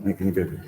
Make any baby.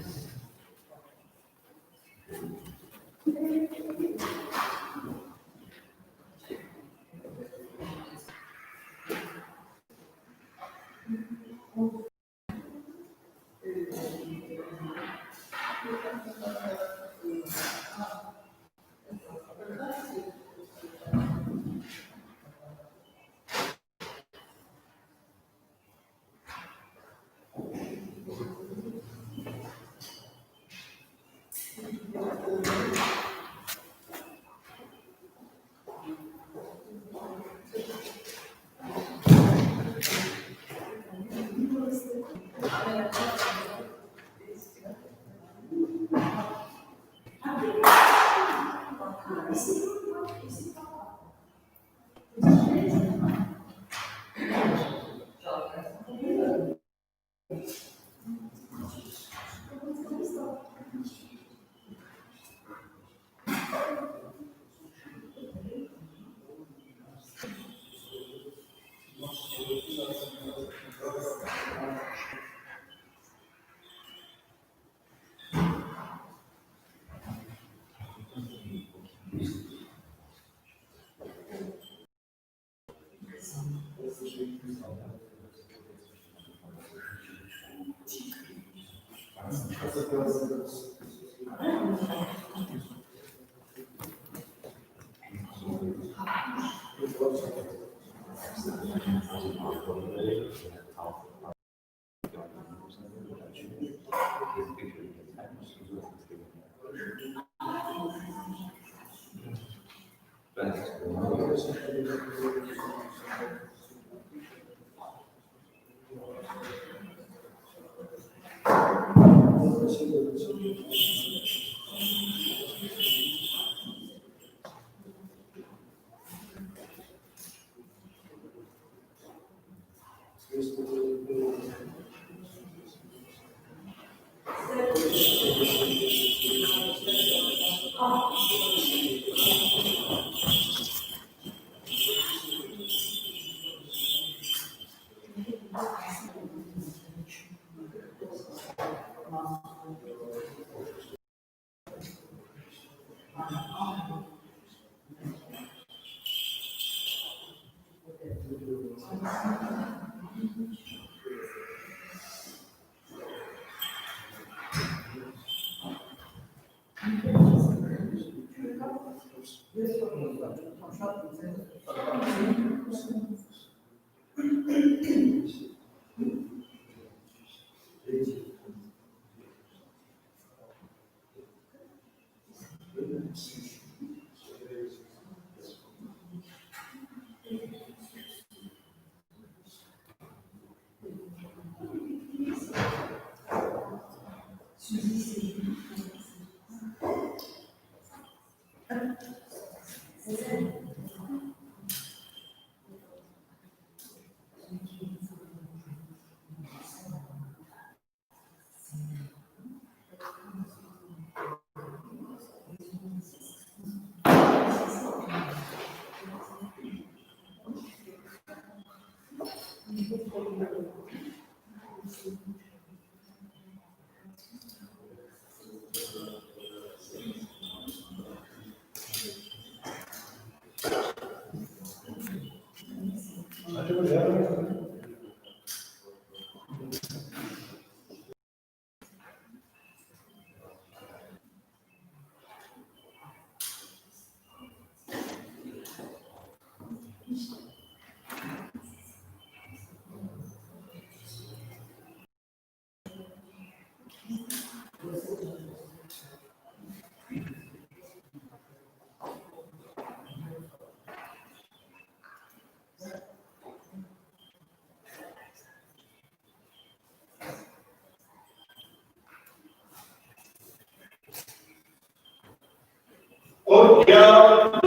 Odiar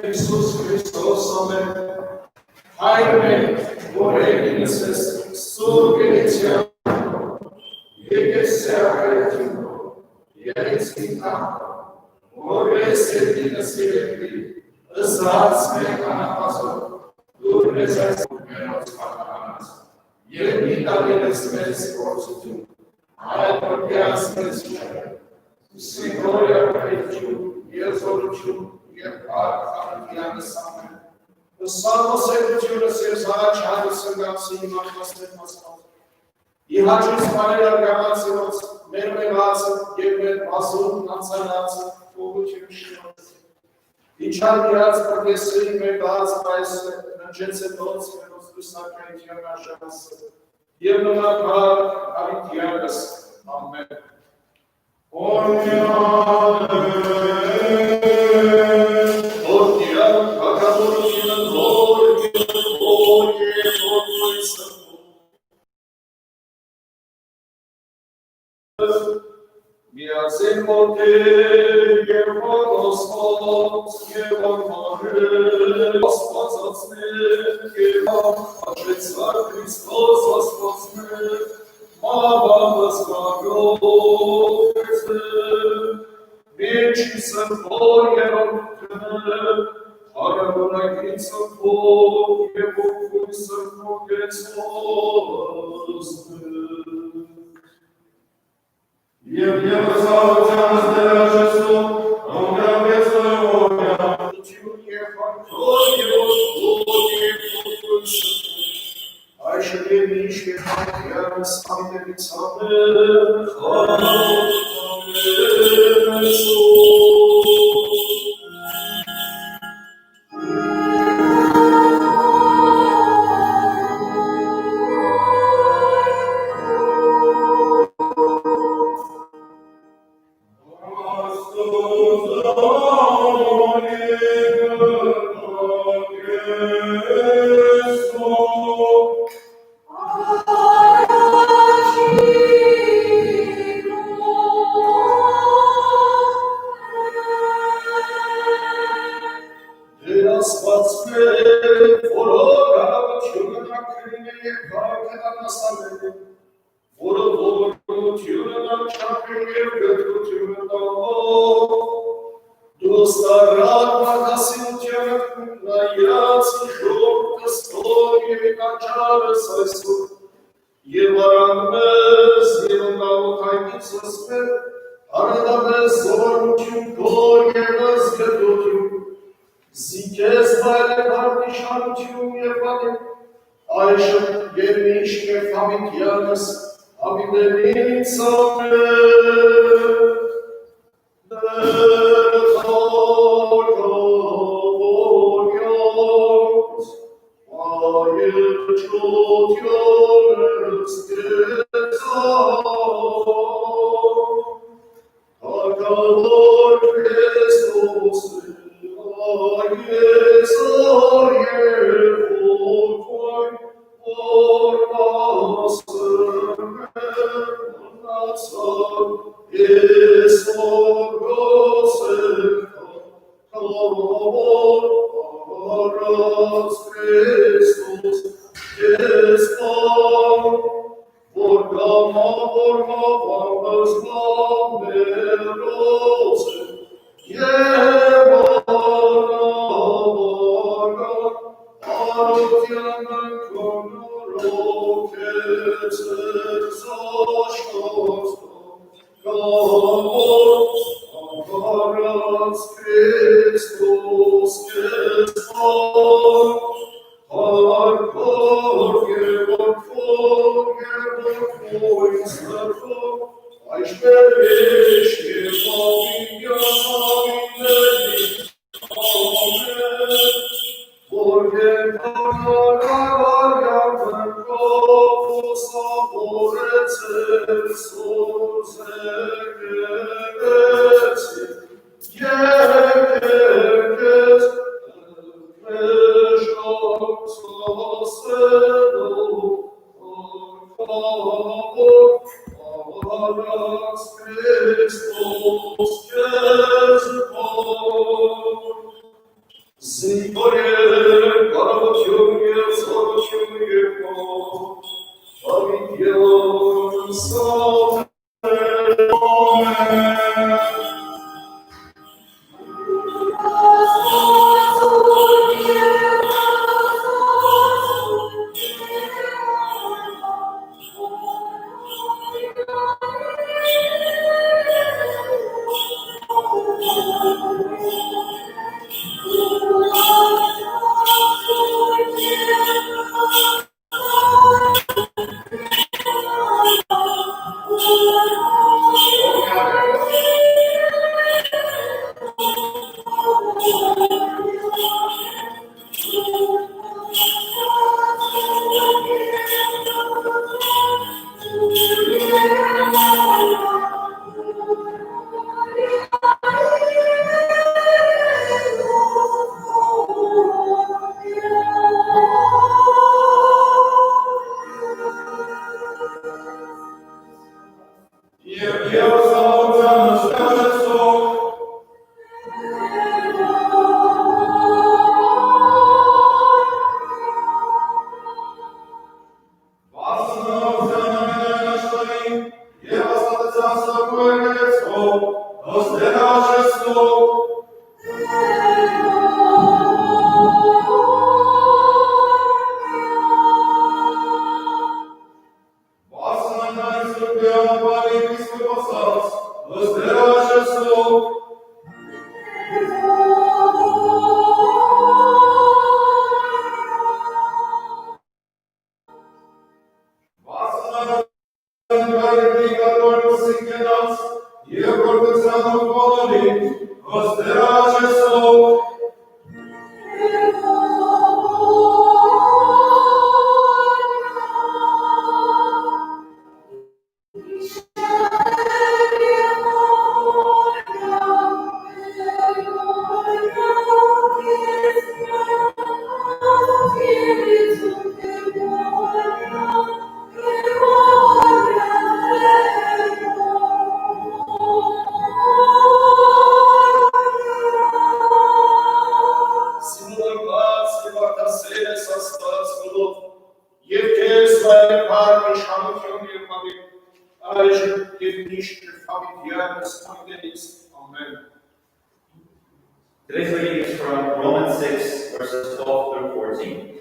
Iisus Hristos Amen. Haide, oregineses, surgetiam, iegesea caetino, ieris in campo, mores et in spiritu, asas me canapaso, urnes est menos patanas, iemita lenes mes prostitutum, ale podjazdy Signore Cristo, exortiu e para a missão. O salmo sempre de seus achados sangados e manifestações. E hajus para gravações, mermelação, gemer, vaso, nacionação, fogo de chão. E chardias para que se medas para na gente todos que nos do sacramento na chance. E no mar aritiagas. Amém. Mia sempote, che votos, che votos, che accezzar Christos, Господь, Мавас Богородице, вечница Твоя, Арабонагица Твоя, Богуйся Богецозны. Явлена Слава Сдержесу, Ограбецу Огня, Тюнье Фантоне, Господи, Богуйся. I should be Mishke, Yes, I'm the Today's reading is from Romans 6, verses 12 through 14.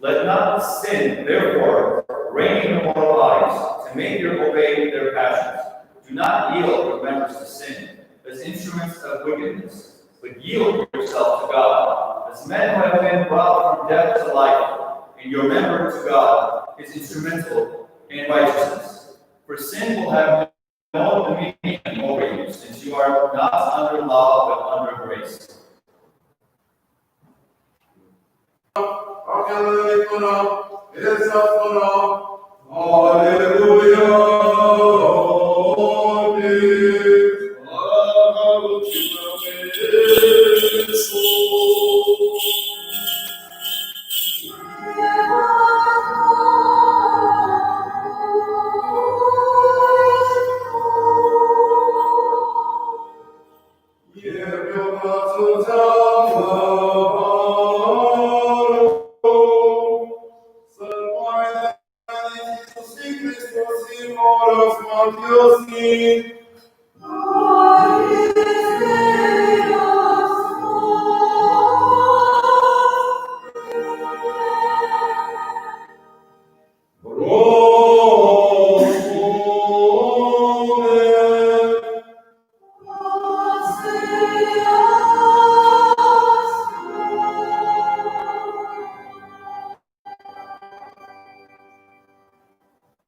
Let not sin, therefore, reign in your mortal bodies, to make you obey their passions. Do not yield your members to sin, as instruments of wickedness, but yield yourself to God, as men who have been brought from death to life, and your member to God is instrumental in righteousness. For sin will have no dominion over you, since you are not under law, but under grace.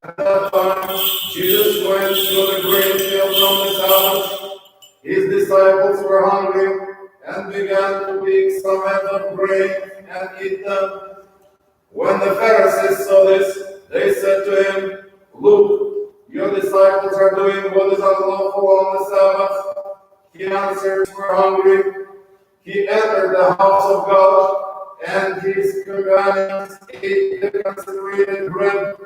At that time, Jesus went to the grain field on the Sabbath. His disciples were hungry and began to pick some heads of grain and eat them. When the Pharisees saw this, they said to him, "Look, your disciples are doing what is unlawful on the Sabbath." He answered, "We're hungry." He entered the house of God, and his companions ate the consecrated bread,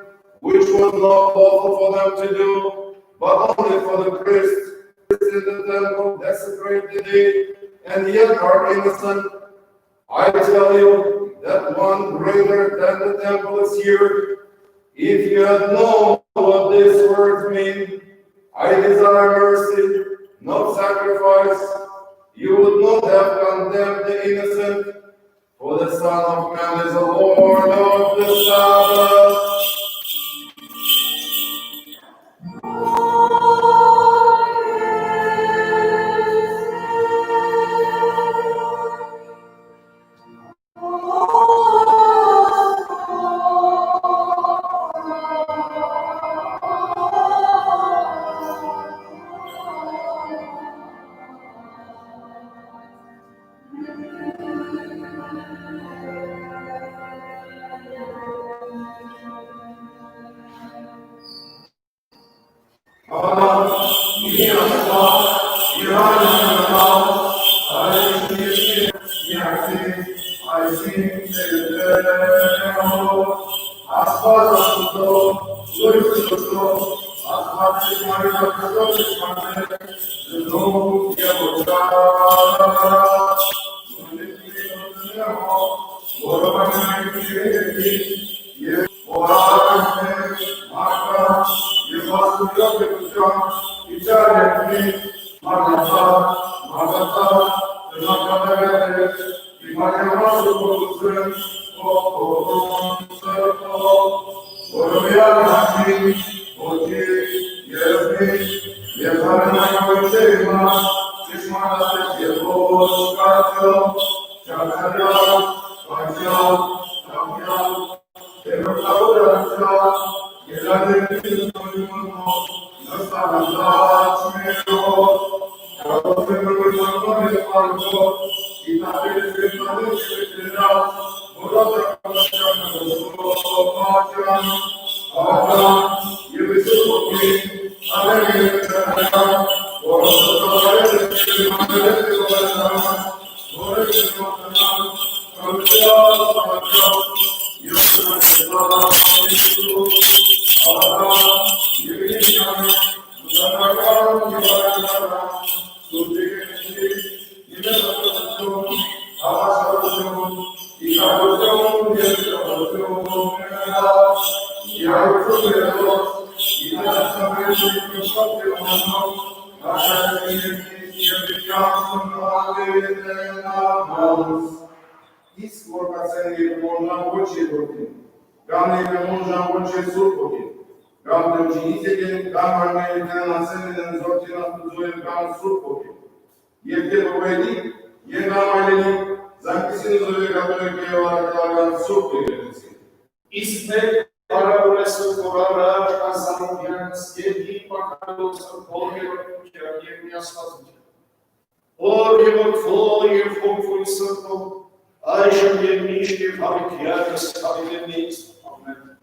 which was not lawful for them to do, but only for the priests in the temple desecrated it, and yet are innocent. I tell you that one greater than the temple is here. If you had known what these words mean, "I desire mercy, not sacrifice," you would not have condemned the innocent, for the Son of Man is the Lord of the Sabbath. Izme parabole su korara kazanjen sjedi pakalo su povjero kjavnjenja svazuća. Povjero tvoje fokoj srto, ajšem je miške favitjaka stavljenica. Amen.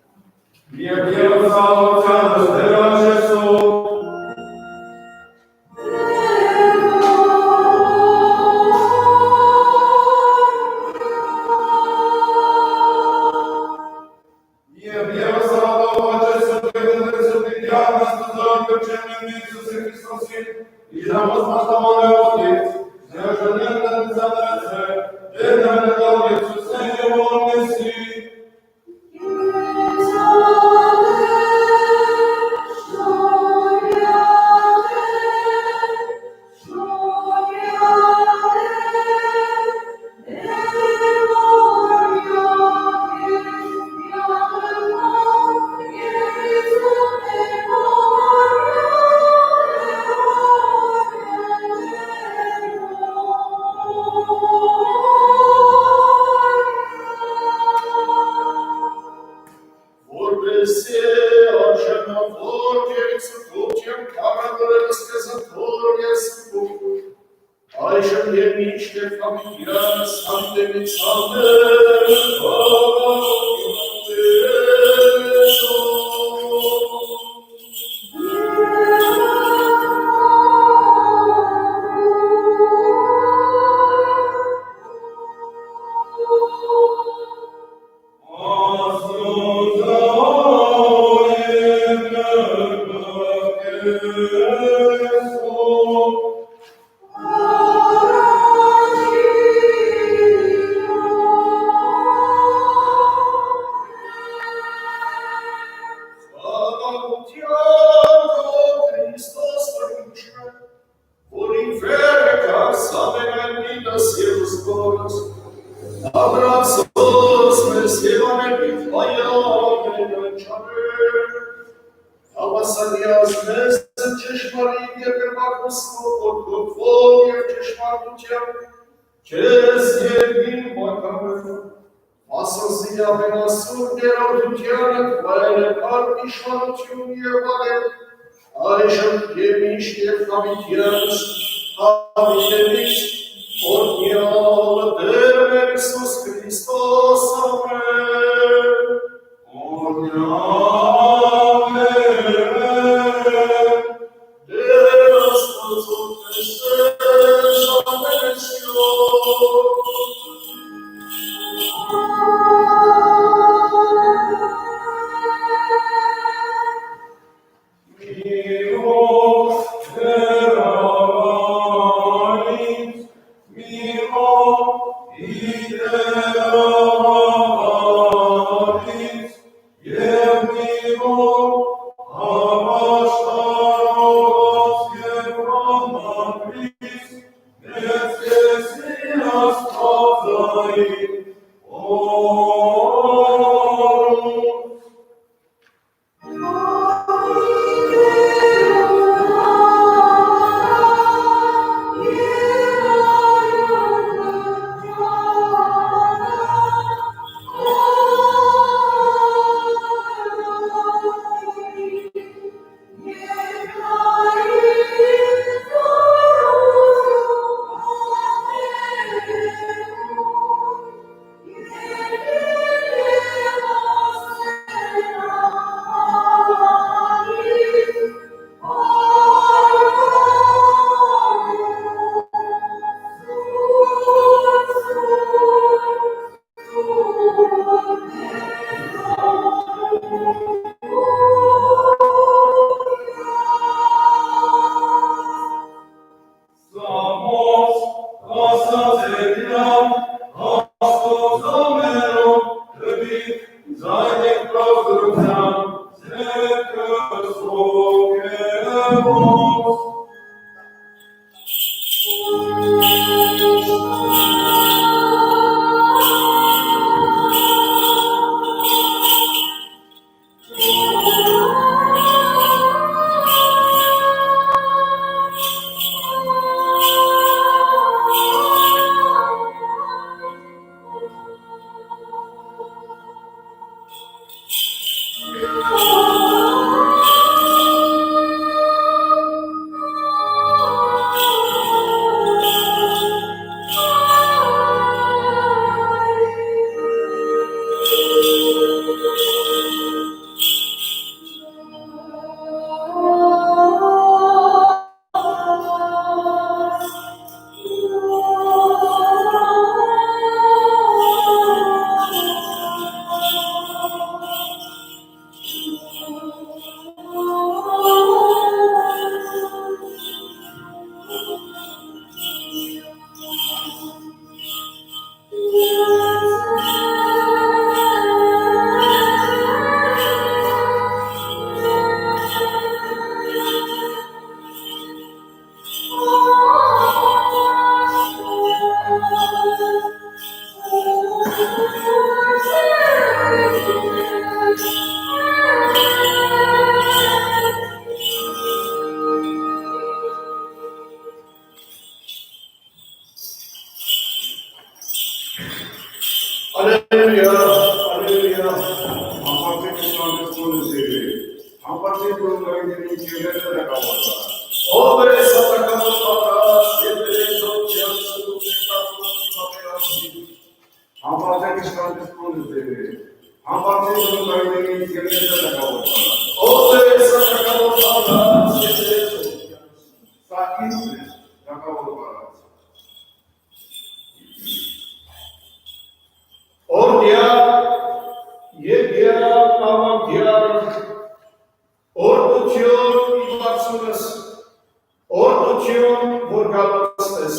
Seine Versuchung, Säcke, Sohn, Alleluia, Alleluia. Aparte que son desconocidos, aparte que no hay ni siquiera de la cabeza. Obre sacamos para siempre socios su pecado así. Aparte que son desconocidos, aparte que no hay ni siquiera de la cabeza. Obre sacamos para siempre socios. Saquiste la cabeza. Ordia, yedia, avandia, orducion imaxumus, orducion burgalostes.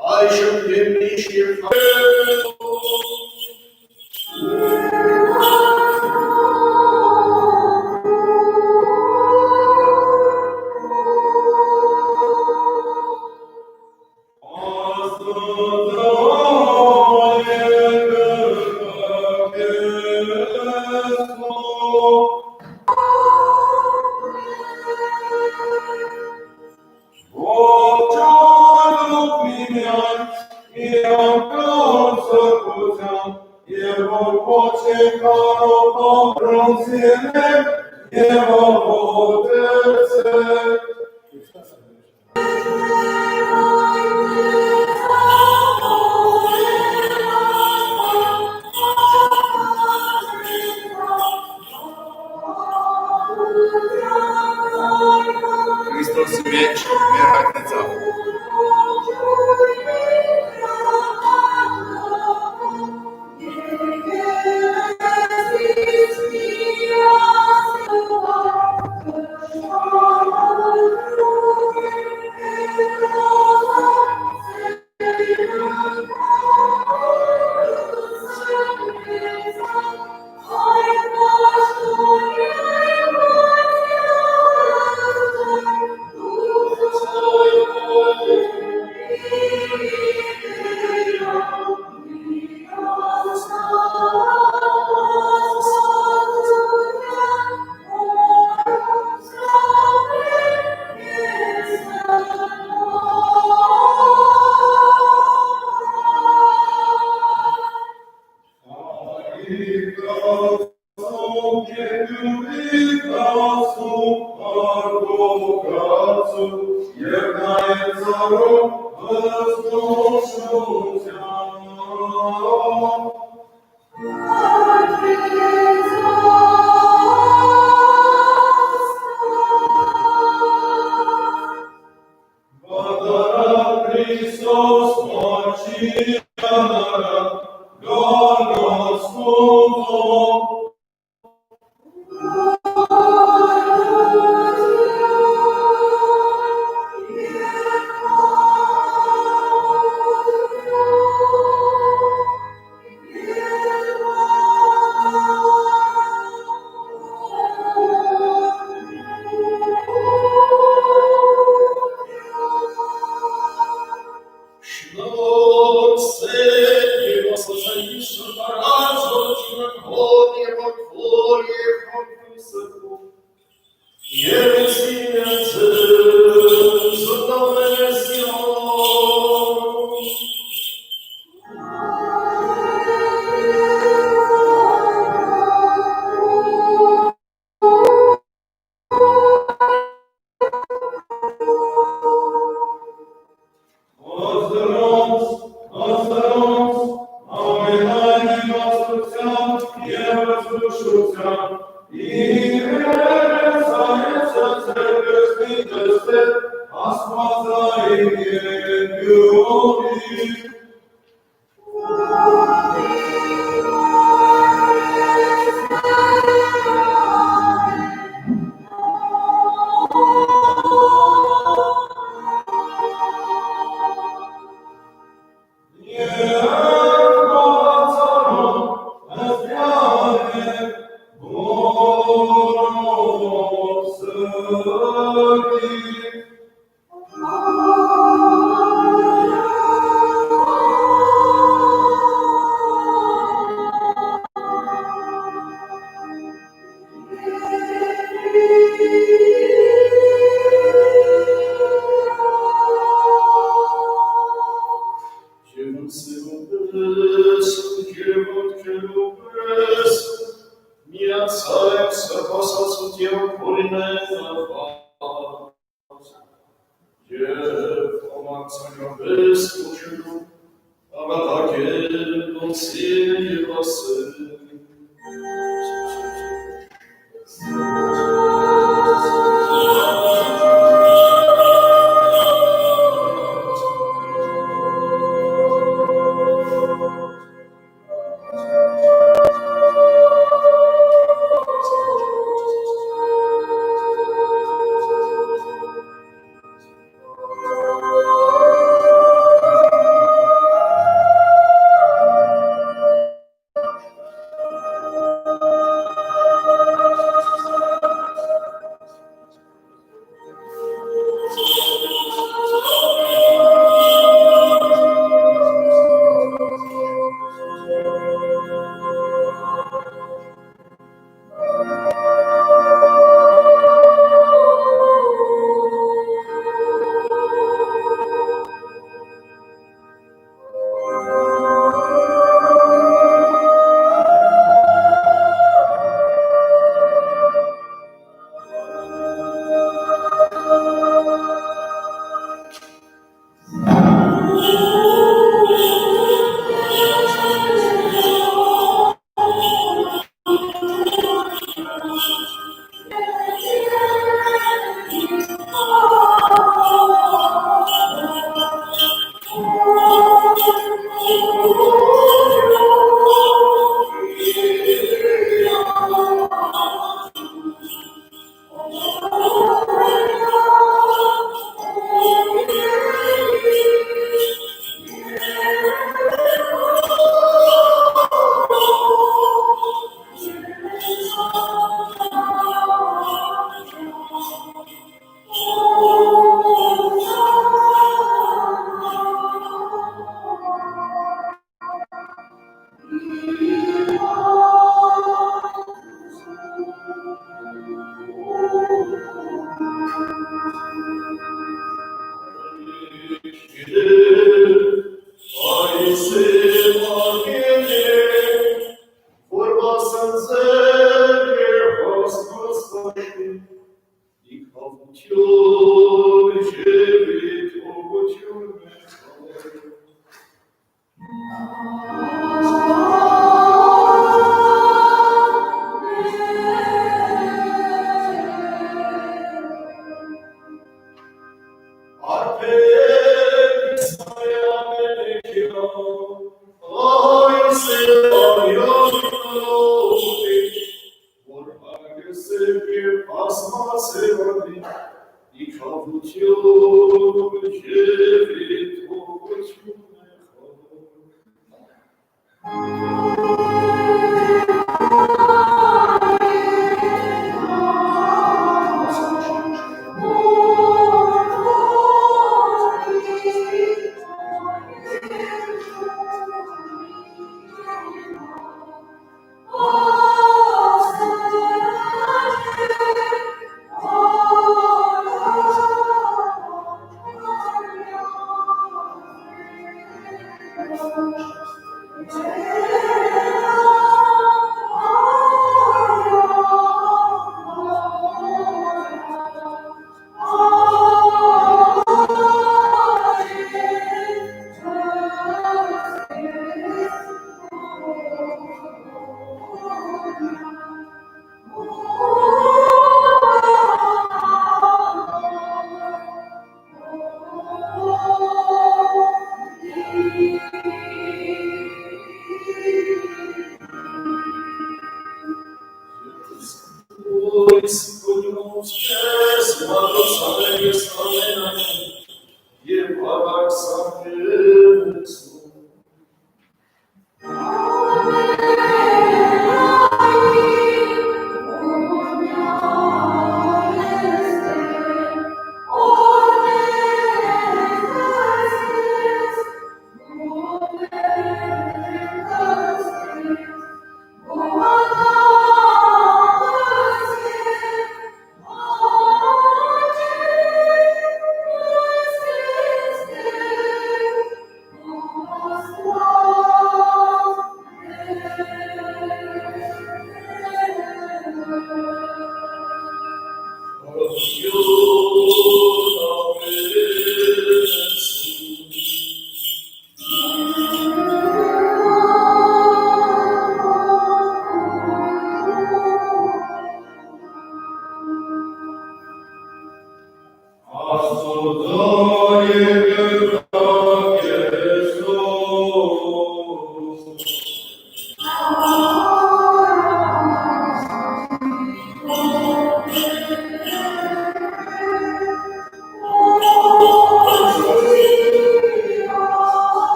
I should diminish your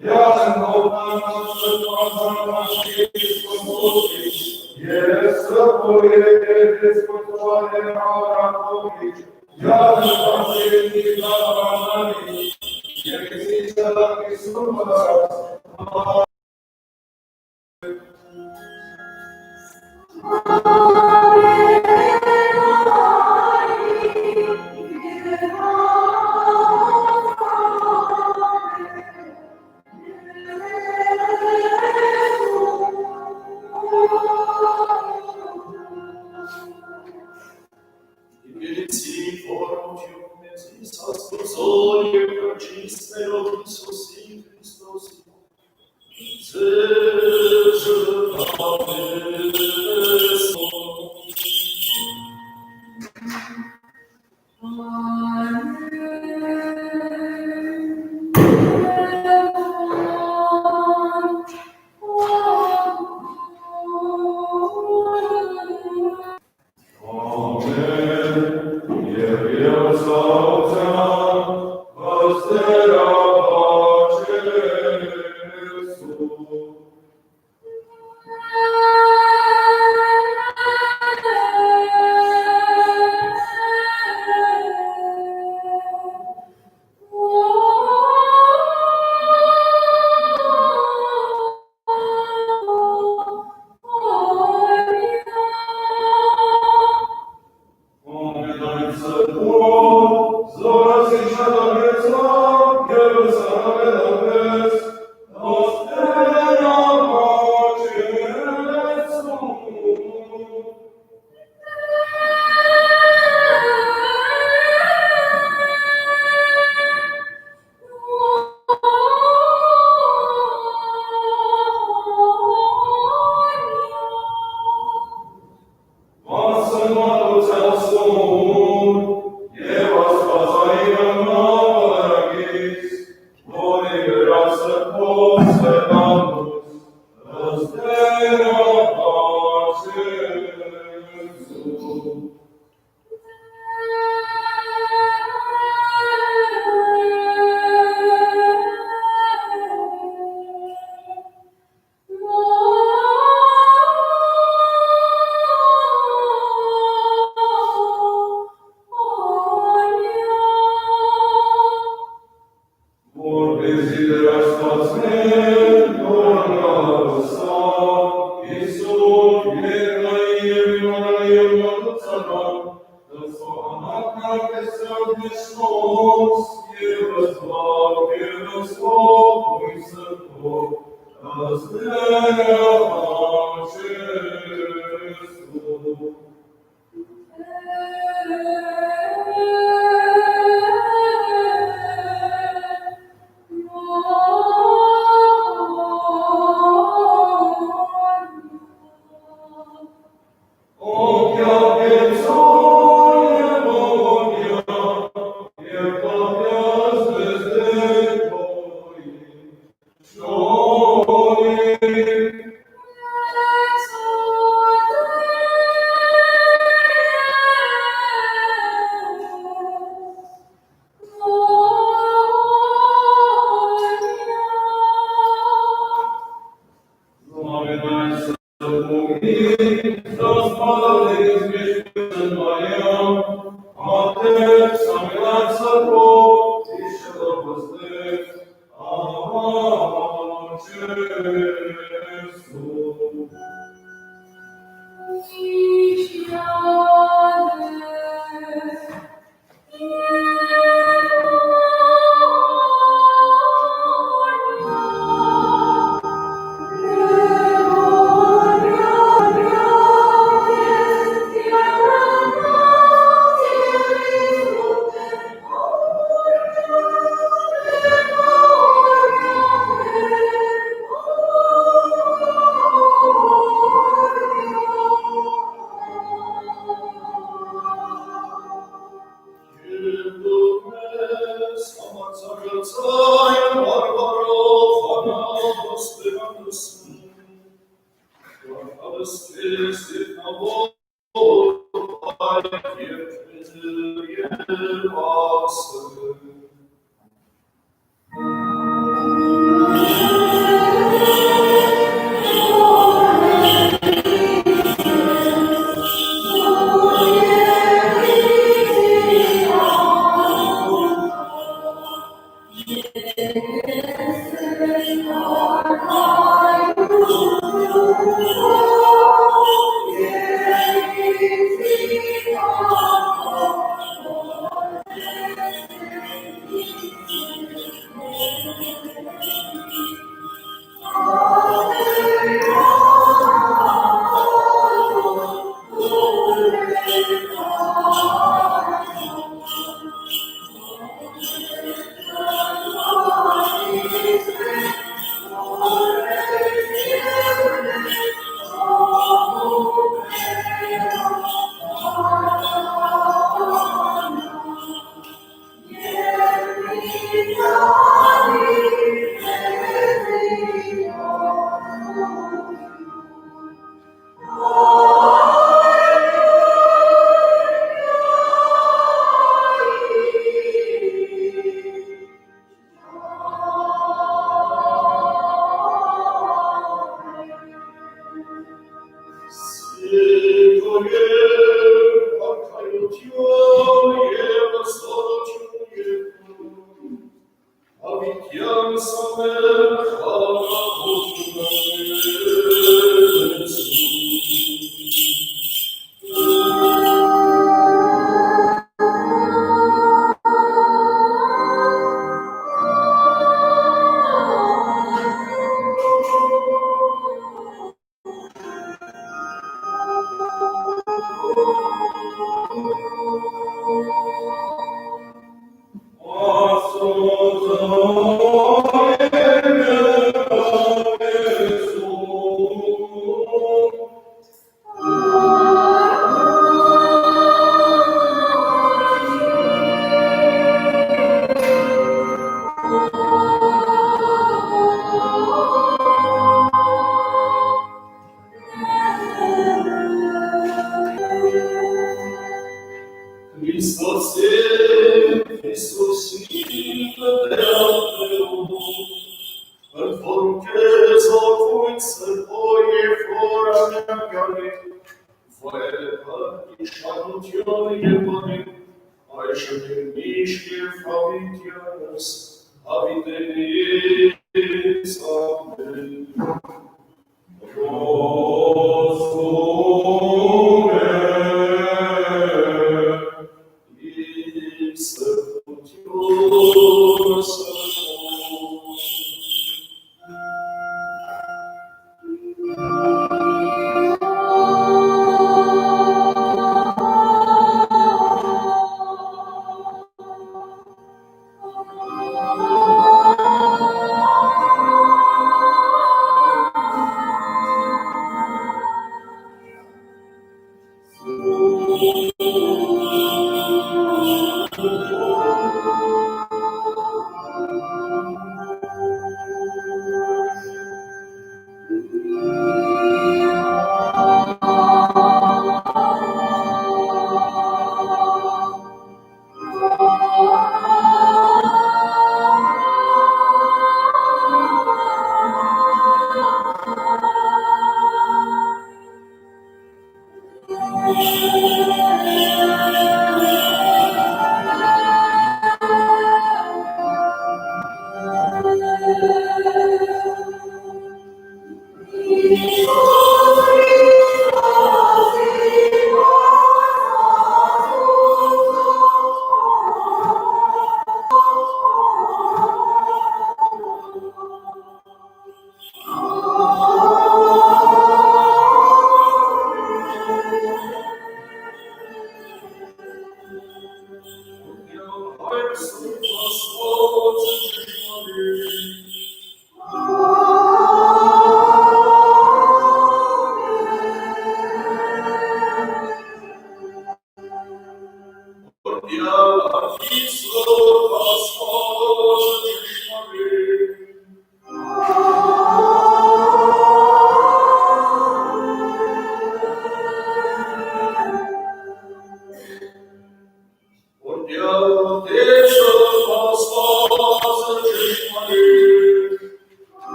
Ja, Hoffnung auf das Wasser, was steht von uns. Yes, so it is what I am. Ja, das ist die Lamani. Yes, it's a super.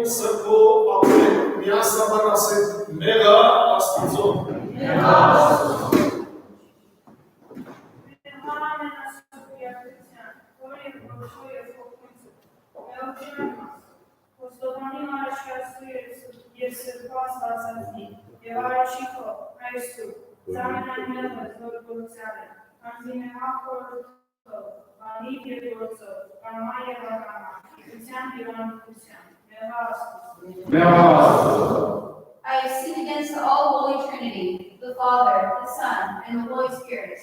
Сърко, апре, мяса барасе, мега, астицо. Chico, Raistu, Zamenan Melvin, Lord Salad, Anzina Hako, Anivia Rosso, Amaya Rama, Kusan Divan Kusan, Nevas. I sin against the all-holy Trinity, the Father, the Son, and the Holy Spirit.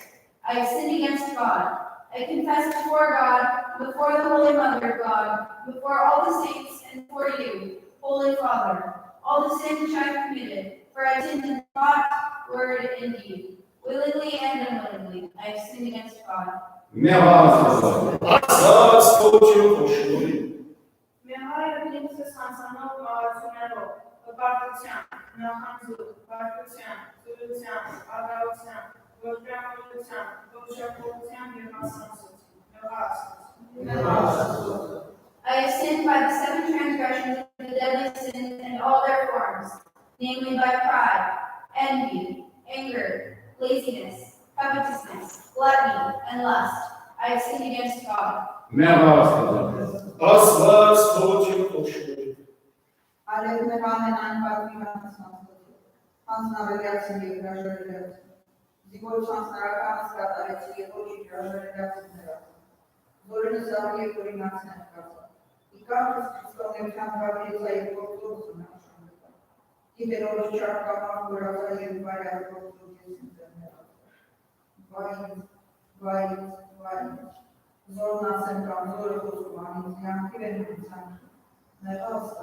I have sinned against God. I confess before God, before the Holy Mother of God, before all the saints, and before you, Holy Father, all the sins which I have committed, for I have sinned in thought, word, and deed, willingly and unwillingly. I have sinned against God. Nevas. Asla spočil pošli. Mihai Rinsa Sansano, Sunero, Bakusan, Nahanzu, Bakusan, Zulusan, Agausan, Godramusan, Goshakusan, Nevas. I have sinned by the seven transgressions of the deadly sins and all their forms, namely by pride, envy, anger, laziness, covetousness, gluttony, and lust. I have sinned against God. Nevas. Asla spočil pošli. Ale umewane na Hans na relacji nie wyraża relacji. Zigor szans na rakana skata, ale ci je chodzi wyraża relacji na relacji. Zgory zawodnie koordynację na kasa. I każdy z historii tam wiedza i powtórcy na naszą. I wyrobi czarka mam wyraża i wywaria powtórcy Wajnic. Zorna semka, zory posłani, zmian kiwen Nevas.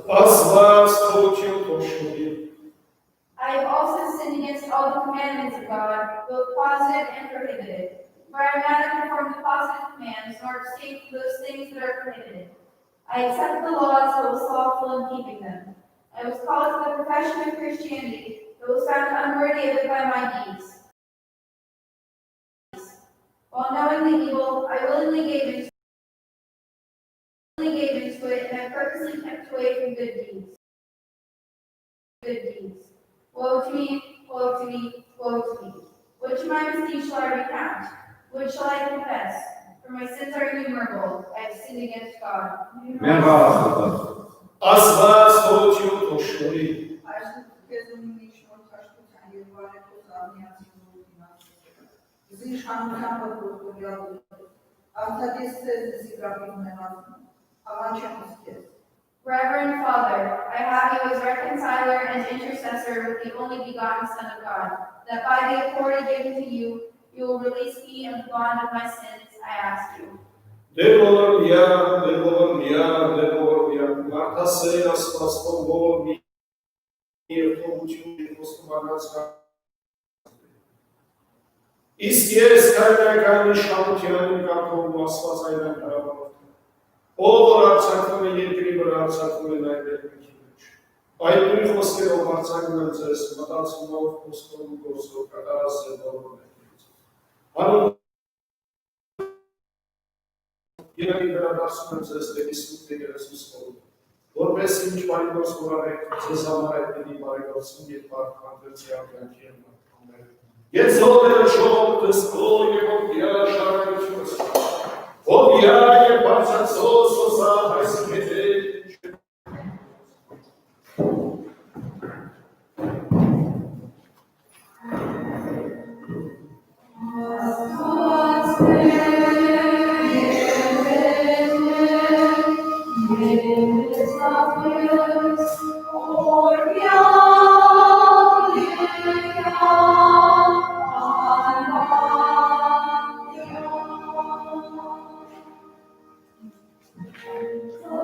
Asla spočil pošli. I have also sinned against all the commandments of God, both positive and prohibited. For I have neither performed the positive commands nor abstained from those things that are prohibited. I accepted the laws, but was slothful in keeping them. I was called to the profession of Christianity, but was found unworthy of it by my deeds. While knowing the evil, I willingly gave into it, and I purposely kept away from good deeds. Woe to me, woe to me, woe to me. Which of my misdeeds shall I recount? Which shall I confess? For my sins are innumerable. I have sinned against God. Nevas. Asla spočil pošli. Aşkı tüketim işin taşkıtan yılvarı kuzağını Zişanlıkan bakıyordu yavru. After this says the Reverend Father, I have you as reconciler and intercessor with the only begotten Son of God, that by the authority given to you, you will release me of the bond of my sins, I ask you. Marta se asla spolu mi je to učil postomanačka. İsteye skayda gelmiş şampiyon kartonu asla sayıdan karabalık. Olur çarpımı yetiri bırak çarpımı naybetmek için. Ayıplı hoskeri o parçanın öncesi, matansın o hoskonu kosu, kadarası doğru bekliyoruz. Hanım, yine bir beraber öncesi de kesinlikle gereksiz oldu. Vorbe simç parikos kurarak, sezamlar ettiği parikos'un bir parkantı yapılan kiyama. Yezote çok kıskoyu yaşarıyoruz. O diye parça sosa hizmeti. Oh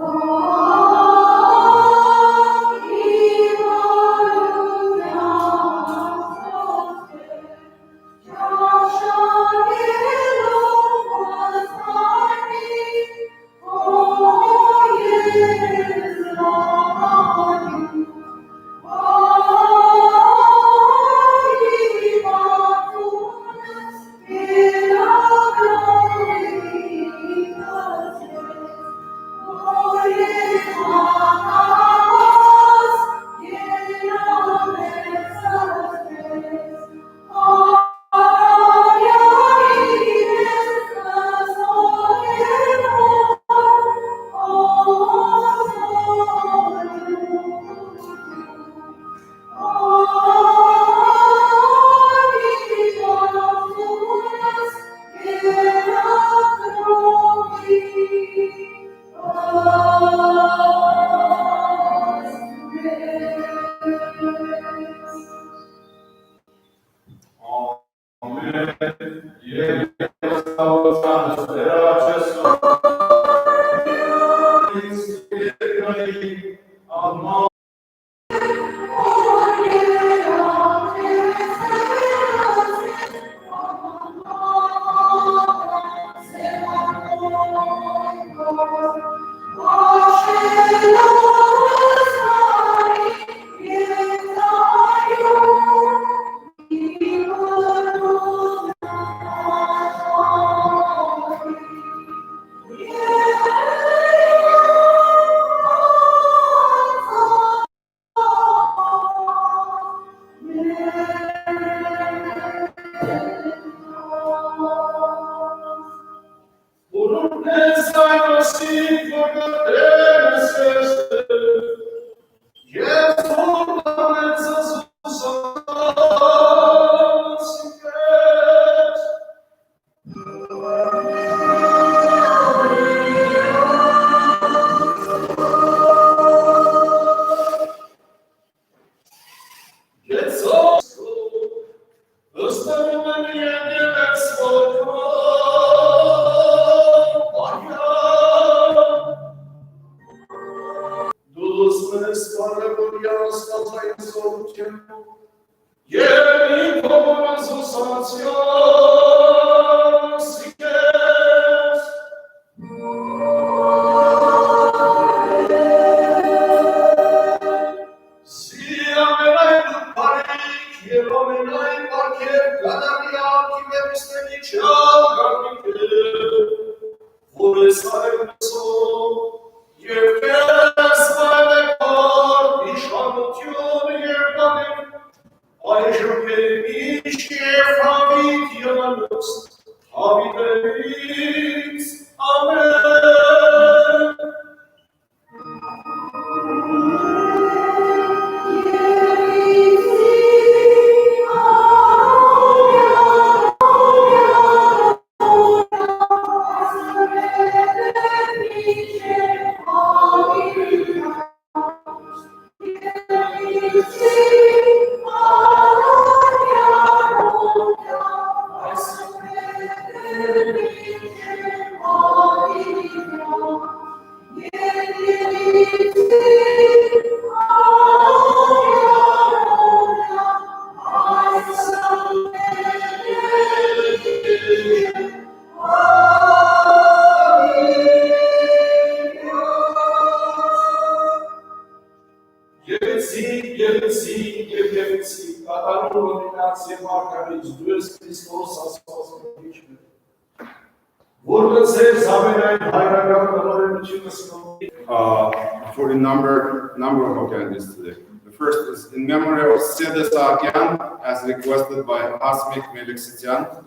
For the number of occasions today. The first is in memory of Seda Saakyan, as requested by Asmik Meliksityan.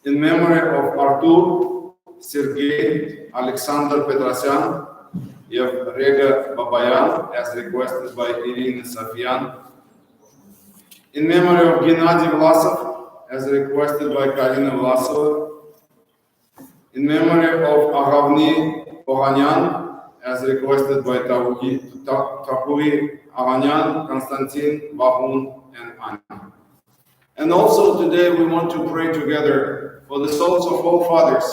In memory of Artur, Sergei, Alexander Petrosyan, Yevrega Babayan, as requested by Irina Safian. In memory of Gennady Vlasov, as requested by Karina Vlasova. In memory of Aghavni Ohanyan, as requested by Tapuvi Avanyan, Konstantin, Bahun, and Anya. And also today we want to pray together for the souls of all fathers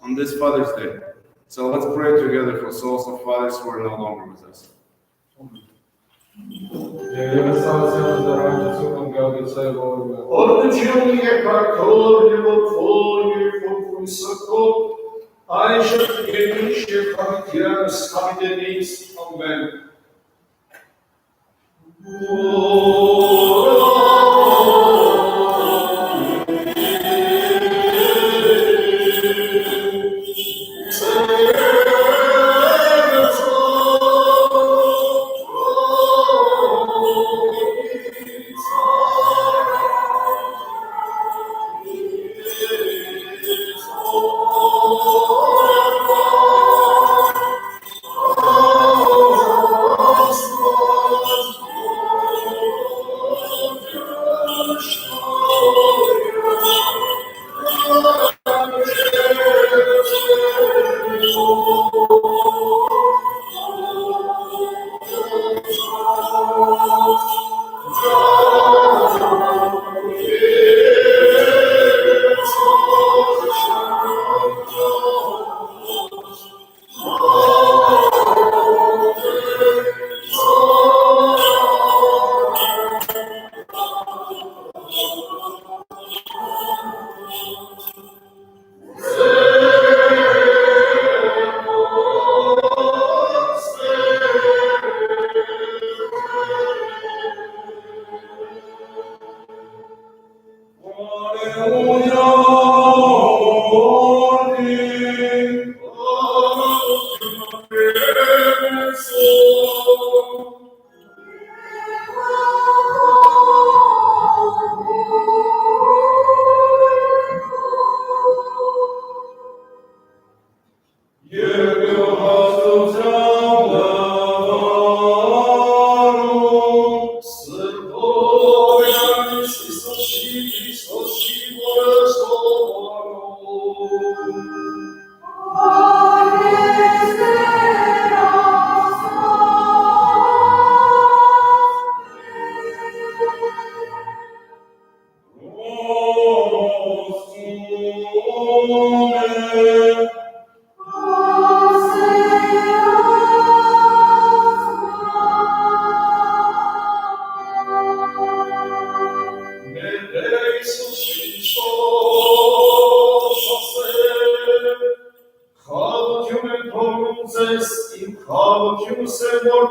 on this Father's Day. So let's pray together for souls of fathers who are no longer with us. I shall give you from tears, from the knees of men.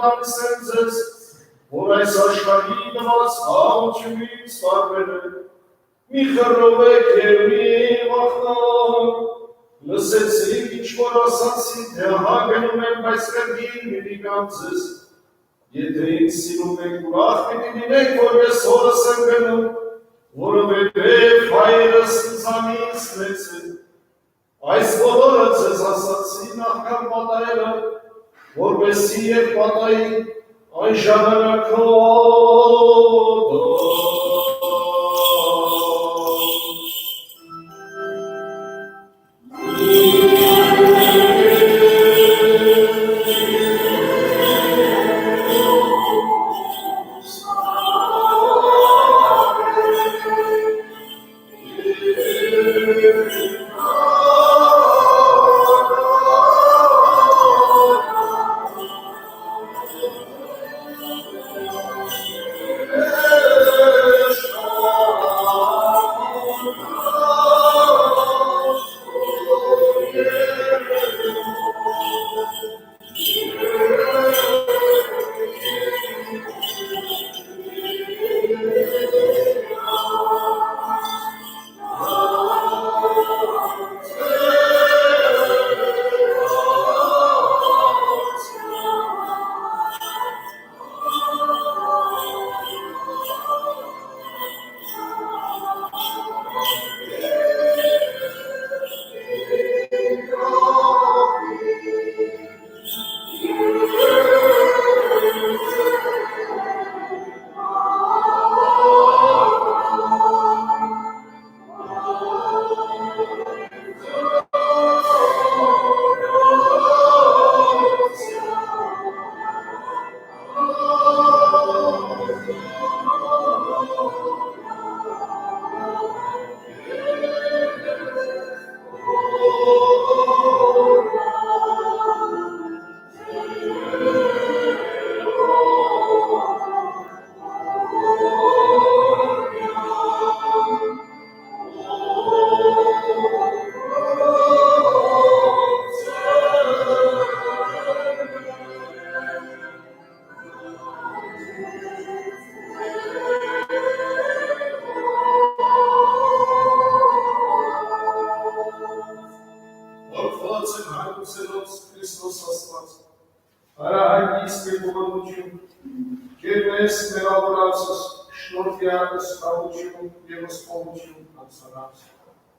ամսենձես, որ այս աշխարհի նված հաղությունից տարվել է, մի խռովեք և մի վախնակ, լսեցիք ինչ որ ասացի, թե ահա գնում եմ, բայց կրկին մի կանցես, եթե ինձ սիրում եք ուրախ պիտի լինեք, որ ես հորս եմ գնում, որովհետև հայրս ինձանից մեծ է, այս բոլորը ձեզ ասացի նախքան պատահելը, որպեսզի և պատահի այն ժամանակով։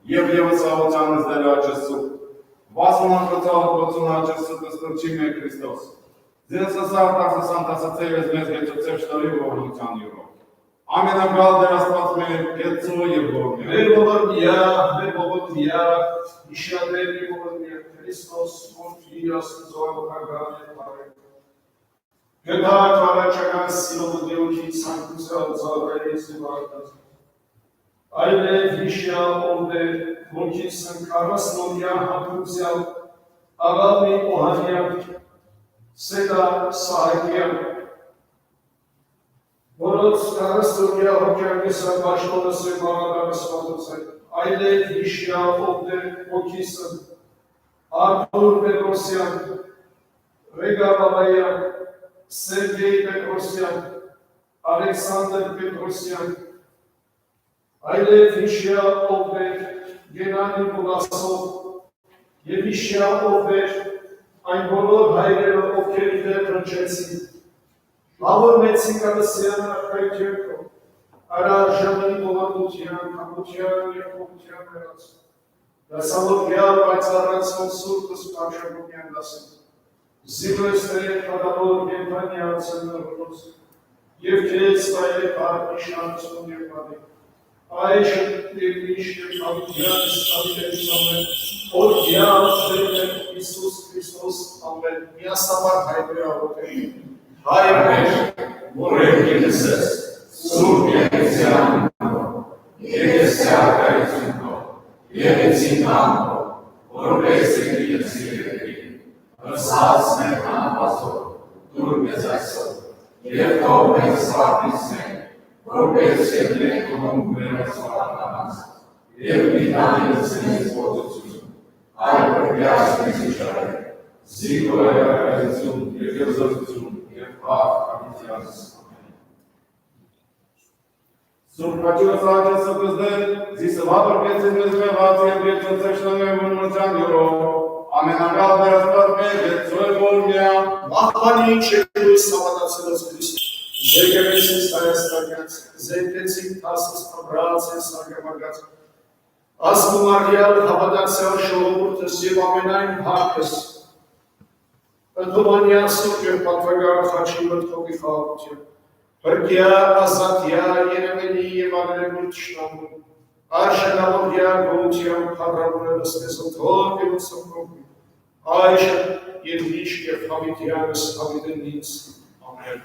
Եվ ևս աղությանս դեր աճեսու, վասման կծաղոտոցուն աճեսու կստրջի մեր Քրիստոս, ձեզ ասարտակսս անտասացել ես մեզ գեցոցև շտարի ողնության յուրով, ամենակալ դեր աստված մեր գեցու և ողնյա, մեր ողնյա, իշյադերի ողնյա, Քրիստոս, որդի աստուծոանողական և բարեք, գտակ առաջական սիրով դյոքի ցանկուսալ ծաղրերից և արտած, այլև հիշյալ որդեր, ոգիս ընկարասնորյան հատուցյալ, աղավի օհանյան, սետա սահակյան, որոց կարասնորյա հոգյան կեսա բաշտոնս է բաղադարս պատուցել, այլև հիշյալ որդեր, ոգիս Արթուր Պետրոսյան, Ռեգա Բաբայան, Սերգեյ Պետրոսյան, Ալեքսանդր Պետրոսյան, այլև հիշյալ ովեր Գենադի Պուլասով և հիշյալ ովեր այն բոլոր հայրերը, ովքեր իդեր հնչեցին, լավոր մեծին կալսյան արկայքերքով, արարժանի ողատության, կամության և կողության վերած, դասալոգյալ պայծառացվոն սուրտս պարշագումյան դասին, զիվեստեր կադավոր գենպանյան ծննորոց, և կեզ վայել պարդիշանցուն և բադիկ, այժմ և միշտ ամության ստավիտելիս ամեն, օրդյան ձերն Իսուս Քրիստոս ամեն, միաստամար հայբրի աղոտերի, հայր մեր, որ եկես ես, սուրբ եկեցյան, եկեցյա կայությունով, եկեցին համով, որպես եկեցի եկրին, հրսած մեր համվածով, դուր մեզ այսով, և թող մեզ սվարտիսնենք, որպես եկնենք ունում մեր սվարականանց, և միտանից մեզ ոտություն, այլ որպյաս մեզ իշխարեք, զիգո է ակայություն և եզրություն և Աղաղակիցյանս։ Սուրբ հաճիրս աղջեսը կզդեր, զիսվաբր կեցին մեզ մեղած եմ գեցոցեշտան եմ ուննության յորով, ամենանգալ դերաստար մեկ է ծոյ որմյա, Մահվանի չերույս սավատացելոց Քրիստ, զեկերեցին սայաստակյաց, զեկեցին տասս պրած են սարգևագած, ասկում արգյալ հավատացյալ շողորտս և ամենայն հարկս, ընդհոմանյա սուրկ և պատվագար խաչի մտքովի խաղաղություն, հրկյա, ազատյա, երևելի և աներևույթ շնամում, արշենավորյա գողության պարավորելս մեզ ընդհոր և ընդսրկողում, այժմ և միշտ և հավիտյանս հավիտեն ինձ, ամեն։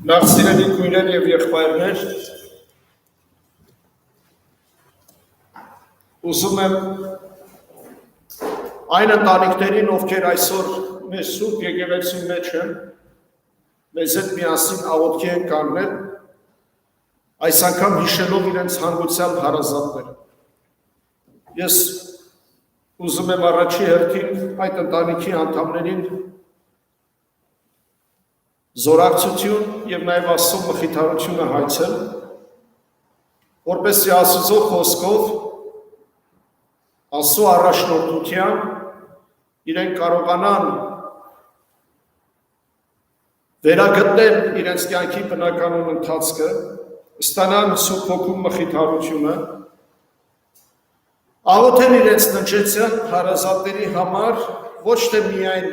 Նախ սիրելի քույրեր և եղբայրներ, ուզում եմ այն ընտանիքներին, ովքեր այսօր մեր սուրբ եկեղեցու մեջ են, մեզ հետ միասին աղոթքի են կանգնել, այս անգամ հիշելով իրենց հանգուցյալ հարազատները։ Ես ուզում եմ առաջի հերթին այդ ընտանիքի անդամներին զորակցություն և նաև Աստծո մխիթարությունը հայցել, որպեսզի Աստծո խոսքով, Աստծո առաջնորդությամբ իրենք կարողանան վերագտնել իրենց կյանքի բնականոն ընթացքը, ստանան Սուրբ Հոգու մխիթարությունը, աղոթեն իրենց ննջեցյան հարազատների համար ոչ թե միայն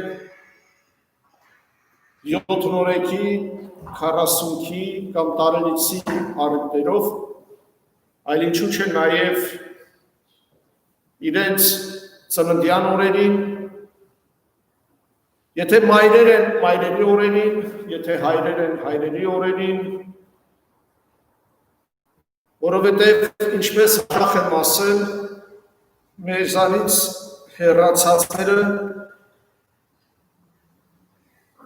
7 նորեկի, 40-ի կամ տարելիցի առիթներով, այլ ինչու՞ չէ նաև իրենց ծննդյան օրերին, եթե մայրեր են մայրերի օրերին, եթե հայրեր են հայրերի օրերին, որովհետև ինչպես հաճախ եմ ասել, մեզանից հեռացածները,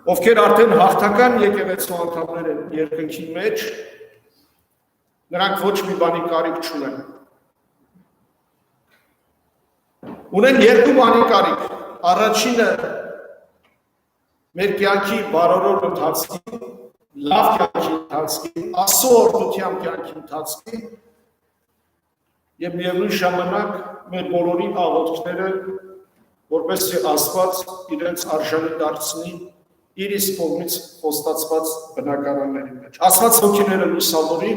ովքեր արդեն հաղթական եկեղեցու անդամներ են երկնքի մեջ, նրանք ոչ մի բանի կարիք չունեն։ Ունեն երկու բանի կարիք։ Առաջինը մեր կյանքի բարօրոր ընթացքի, լավ կյանքի ընթացքի, Աստծո օրհնությամբ կյանքի ընթացքի և միևնույն ժամանակ մեր բոլորի աղոթքները, որպեսզի Աստված իրենց արժանի դարձնի իր իսկ կողմից խոստացված բնակարանների մեջ։ Աստված հոգիները լուսավորի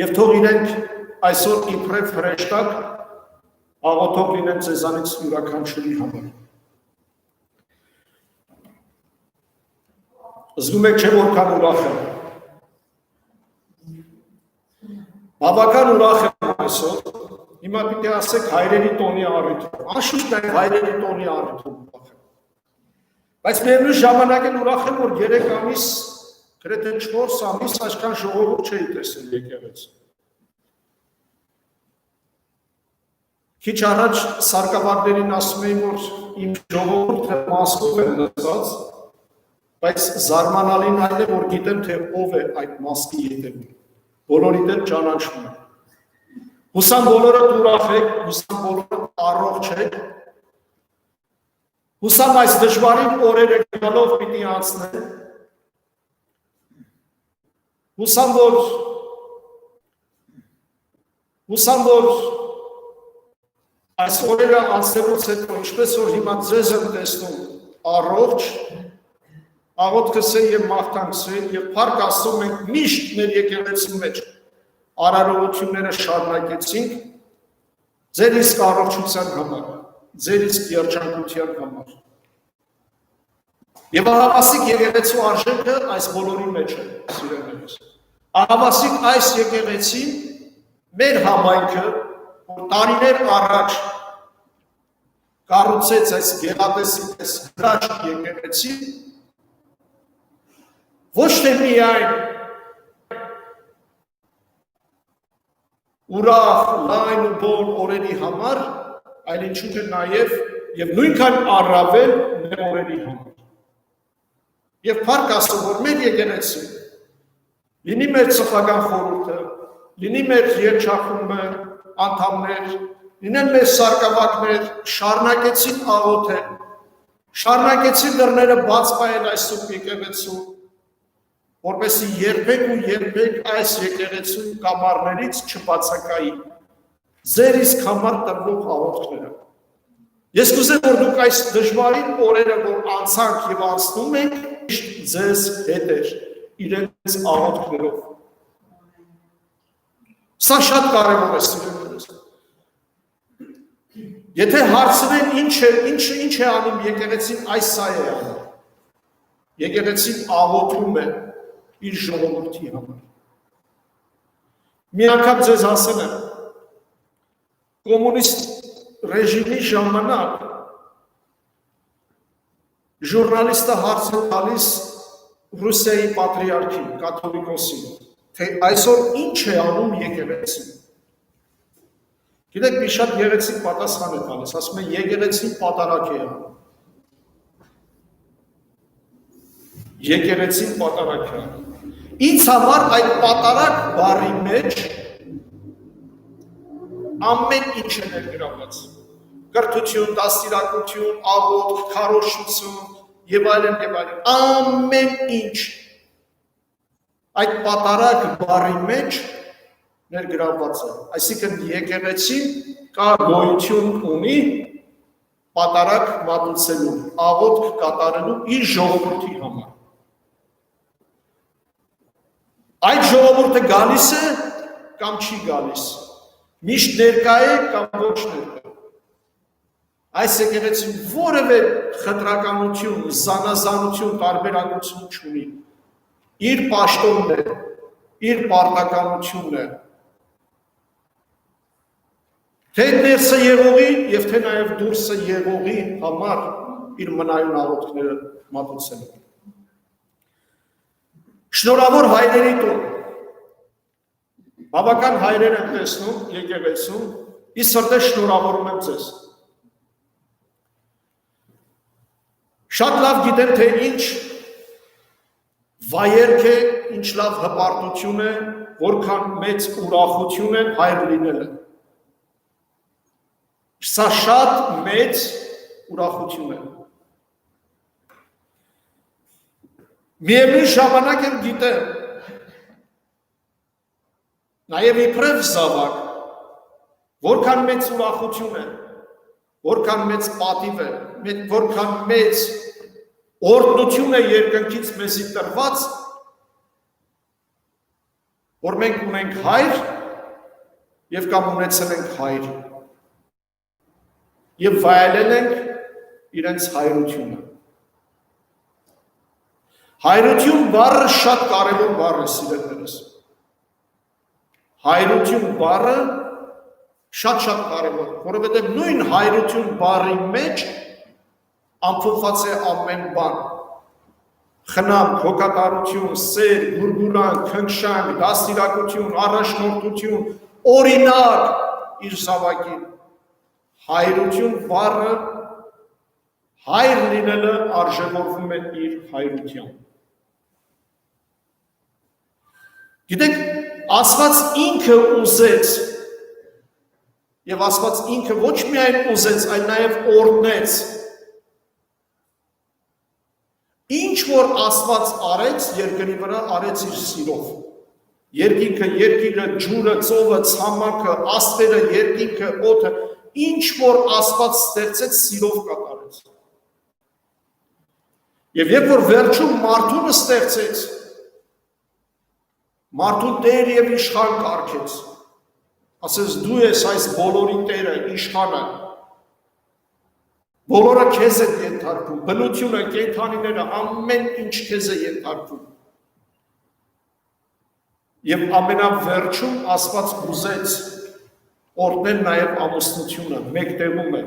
և թող իրենք այսօր իբրև հրեշտակ աղոթող լինեն ձեզանից յուրաքանչյուրի համար։ Զգում եք չէ որքան ուրախ եմ։ Բավական ուրախ եմ այսօր, հիմա պիտի ասեք հայրերի տոնի առիթով, անշուշտ նաև հայրերի տոնի առիթով ուրախ եմ։ Բայց միևնույն ժամանակ էլ ուրախ եմ, որ 3 ամիս, գրեթե 4 ամիս այսքան ժողովուրդ չէի տեսել եկեղեցի։ Քիչ առաջ սարկավարներին ասում էին, որ իմ ժողովուրդը մասկով է լծված, բայց զարմանալին այն է, որ գիտեմ, թե ով է այդ մասկի ետևում։ Բոլորիդ էլ ճանաչում եմ։ Հուսամ բոլորդ ուրախ եք, հուսամ բոլորդ առողջ եք, հուսամ այս դժվարին օրերը գնալով պիտի անցնեն, հուսամ որ այս օրերը անցնելուց հետո, ինչպես որ հիմա ձեզ եմ տեսնում առողջ, աղոթքս է և մաղթանքս է և փառք Աստծո մենք միշտ մեր եկեղեցու մեջ արարողությունները շարունակեցինք ձեր իսկ առողջության համար, ձեր իսկ երջանկության համար։ Եվ ահավասիկ եկեղեցու արժեքը այս բոլորի մեջ է, սիրելիներս։ Ահավասիկ այս եկեղեցին մեր համայնքը, որ տարիներ առաջ կառուցեց այս գեղատեսի պես հրաշք եկեղեցի, ոչ թե միայն ուրախ, լայն ու բոր օրերի համար, այլ ինչու թե նաև եւ նույնքան առավել մեր օրերի համար։ Եվ փառք Աստծո, որ մեր եկեղեցին լինի մեր սեփական խորհուրդը, լինի մեր երգչախումբը, անդամներ, լինեն մեր սարկավակներ, շարունակեցին աղոթել, շարունակեցին դռները բաց պահել այս սուրբ եկեղեցու, որպեսզի երբեք ու երբեք այս եկեղեցու կամարներից չբացակայի ձեր իսկ համար տրվող աղոթքները։ Ես կուզեմ, որ դուք այս դժվարին օրերը, որ անցանք եւ անցնում ենք, միշտ ձեզ հետ էր իրենց աղոթքներով։ Սա շատ կարևոր է, սիրելիներ։ Եթե հարցնեն ինչ է անում եկեղեցին, այս սա է անում։ Եկեղեցին աղոթում է իր ժողովրդի համար։ Մի անգամ ձեզ ասել եմ, կոմունիստ ռեժիմի ժամանակ ժուրնալիստը հարց է տալիս Ռուսիայի պատրիարքին, կաթոլիկոսին, թե այսօր ինչ է անում եկեղեցին։ Գիտեք, մի շատ գեղեցիկ պատասխան է տալիս, ասում է եկեղեցին պատարակ է անում։ Եկեղեցին պատարակ է անում։ Ինձ համար այդ պատարակ բառի մեջ ամեն ինչ է ներգրավված։ Կրթություն, դաստիարակություն, աղոթք, քարոզություն եւ այլն եւ այլն։ Ամեն ինչ այդ պատարակ բառի մեջ ներգրավված է։ Այսինքն եկեղեցին կա գոյություն ունի պատարակ մատուցելու, աղոթք կատարելու իր ժողովրդի համար։ Այդ ժողովուրդը գալիս է կամ չի գալիս։ Միշտ ներկա է կամ ոչ ներկա։ Այս եկեղեցին որևէ խտրականություն, զանազանություն, տարբերակություն չունի։ Իր պաշտոնն է, իր պարտականությունն է։ Թե ներսը եղողի եւ թե նաեւ դուրսը եղողի համար իր մնայուն աղոթքները մատուցելու։ Շնորհավոր հայրերի տուն։ Բավական հայրեր եմ տեսնում եկեղեցում, իսկ սրտե շնորհավորում եմ ձեզ։ Շատ լավ գիտեմ, թե ինչ վայելք է, ինչ լավ հպարտություն է, որքան մեծ ուրախություն է հայր լինելը։ Սա շատ մեծ ուրախություն է։ Միևնույն ժամանակ եմ գիտեմ, նաև իբրև զավակ, որքան մեծ ուրախություն է, որքան մեծ պատիվ է, որքան մեծ օրհնություն է երկնքից մեզի տրված, որ մենք ունենք հայր եւ կամ ունեցել ենք հայր եւ վայելել ենք իրենց հայրությունը։ Հայրություն բառը շատ կարևոր բառ է, սիրելիներս։ Հայրություն բառը շատ կարևոր, որովհետև նույն հայրություն բառի մեջ ամփոփված է ամեն բան։ Խնամ, հոգատարություն, սեր, գուրգուրանք, քնքշանք, դաստիարակություն, առաջնորդություն, օրինակ իր զավակին։ Հայրություն բառը հայր լինելը արժևորվում է իր հայրությամբ։ Գիտեք, Աստված ինքը ուզեց, եւ Աստված ինքը ոչ միայն ուզեց, այլ նաեւ օրհնեց։ Ինչ որ Աստված արեց երկրի վրա, արեց իր սիրով։ Երկինքը, երկիրը, ջուրը, ծովը, ցամաքը, աստղերը, երկինքը, օդը, ինչ որ Աստված ստեղծեց, սիրով կատարեց։ Եվ երբ որ վերջում մարդուն ստեղծեց, մարդու տեր եւ իշխան կարգեց, ասես դու ես այս բոլորի տերը, իշխանը, բոլորը քեզ է ենթարկվում, բնությունը, կենդանիները, ամեն ինչ քեզ է ենթարկվում։ Եվ ամենավերջում Աստված ուզեց օրհնել նաև ամուսնությունը, մեկ տեղում է,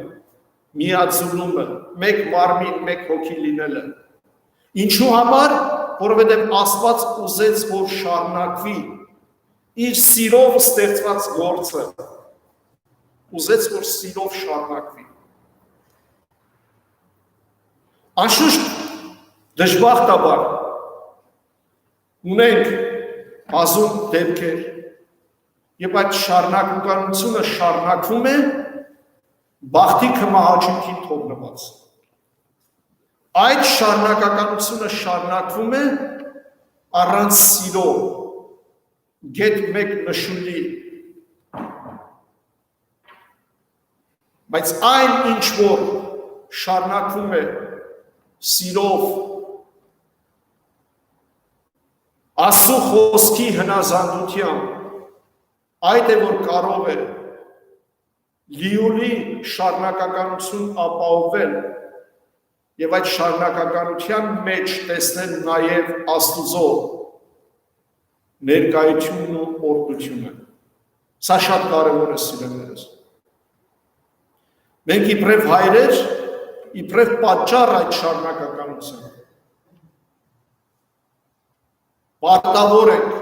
միաձուլումը, մեկ մարմին, մեկ հոգի լինելը։ Ինչու համար, որովհետև Աստված ուզեց, որ շարունակվի իր սիրով ստեղծված գործը ուզեց, որ սիրով շարունակվի։ Անշուշտ դժբախտաբար ունենք բազում դեպքեր, եւ այդ շարունակականությունը շարունակվում է բախտի կմահաճույքին թողնված։ Այդ շարունակականությունը շարունակվում է առանց սիրո, գետ մեկ նշուլի, բայց այն ինչ որ շարունակվում է սիրով, Աստծո խոսքի հնազանդությամբ, այդ է որ կարող է լիոլի շարունակականություն ապահովել եւ այդ շարունակականության մեջ տեսնել նաեւ Աստծո ներկայությունն ու օրհնությունը։ Սա շատ կարևոր է սիրելիներս։ Մենք իբրև հայրեր, իբրև պատճառ այդ շարունակականության պարտավոր ենք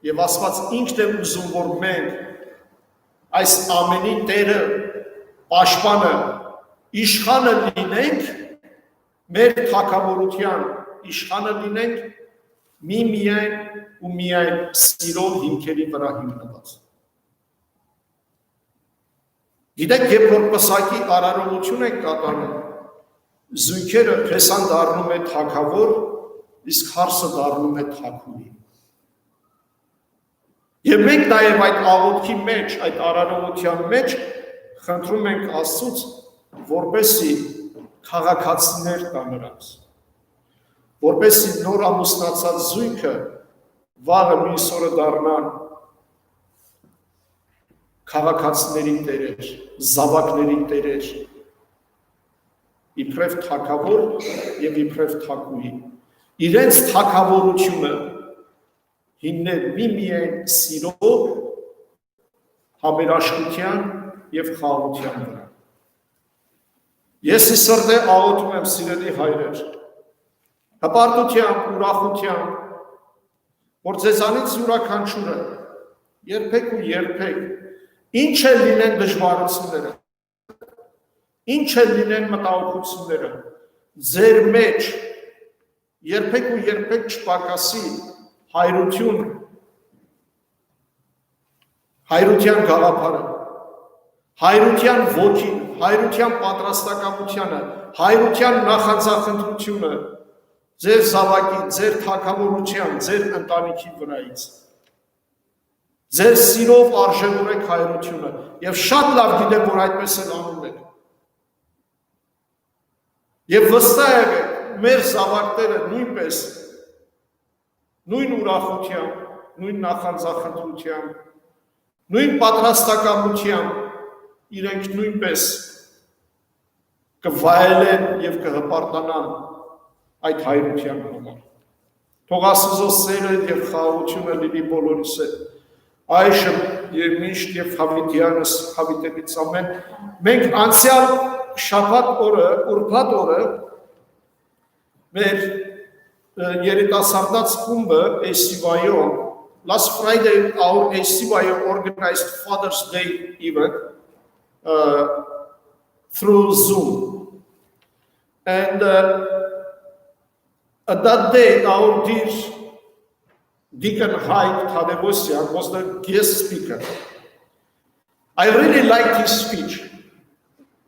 եւ Աստված ինքն է ուզում, որ մենք այս ամենի Տերը, պաշտպանը, իշխանը լինենք, մեր թագավորության իշխանը լինենք միայն ու միայն սիրով հիմքերի վրա հիմնված։ Գիտեք, երբ որ պսակի արարողություն ենք կատարում, զույգերը փեսան դառնում է թագավոր, իսկ հարսը դառնում է թագուհի։ Եվ մենք նաև այդ աղոթքի մեջ, այդ արարողության մեջ խնդրում ենք Աստծուց, որպեսզի քաղաքացիներ տա նրանց, որպեսզի նոր ամուսնացած զույգը վաղը մյուս օրը դառնան քաղաքացիների տերեր, զավակների տերեր, իբրև թագավոր եւ իբրև թագուհի։ Իրենց թագավորությունը հիմնել միայն սիրով, համերաշխության եւ խաղաղության վրա։ Ես սրտե աղոթում եմ, սիրելի հայրեր, հպարտությամբ, ուրախությամբ, որ ձեզանից յուրաքանչյուրը երբեք ու երբեք ինչ էլ լինեն դժվարությունները, ինչ էլ լինեն մտահոգությունները, ձեր մեջ երբեք ու երբեք չպակասի հայրություն, հայրության գաղափարը, հայրության ոգին, հայրության պատրաստակամությանը, հայրության նախանձախնդրությունը ձեր զավակի, ձեր թագավորության, ձեր ընտանիքի վրայից։ Ձեր սիրով արժևորեք հայրությունը եւ շատ լավ գիտեք, որ այդպես էլ անում եք։ Եվ վստահ եղեք, մեր զավակները նույնպես նույն ուրախությամբ, նույն նախանձախնդրությամբ, նույն պատրաստակամությամբ իրենք նույնպես կվայելեն եւ կհպարտանան այդ հայրության համար։ Թող Աստծո սերը եւ խաղաղությունը լինի բոլորիս հետ։ Այժմ եւ միշտ եւ հավիտյանս հավիտենից ամեն։ Մենք անցյալ շաբաթ օրը, ուրբաթ օրը մեր երիտասարդաց խումբը ACY-ը last Friday our ACY organized Father's Day event through Zoom. And at that day our dear Deacon Haik Tadevosian was the guest speaker. I really liked his speech,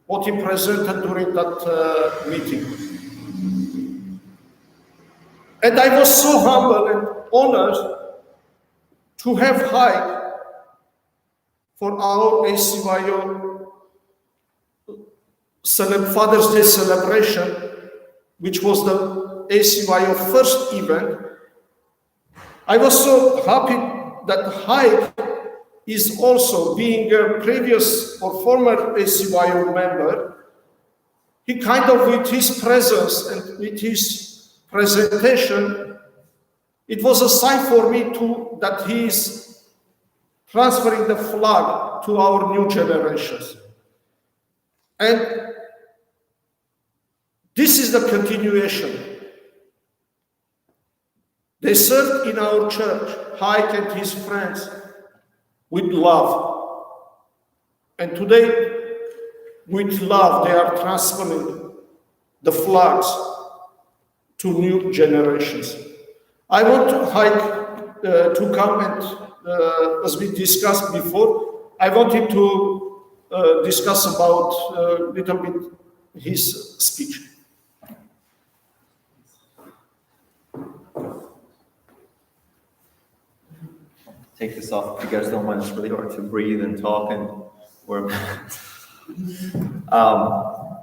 what he presented during that meeting. And I was so humble and honored to have Haik for our ACYO Father's Day celebration, which was the ACYO first event. I was so happy that Haik is also, being a previous or former ACYO member, he kind of, with his presence and with his presentation, it was a sign for me too that he is transferring the flag to our new generations. And this is the continuation. They served in our church, Hike and his friends, with love. And today, with love, they are transferring the flags to new generations. I want Hike to come and, as we discussed before, I want him to discuss about a little bit his speech. Take this off if you guys don't mind. It's really hard to breathe and talk and work.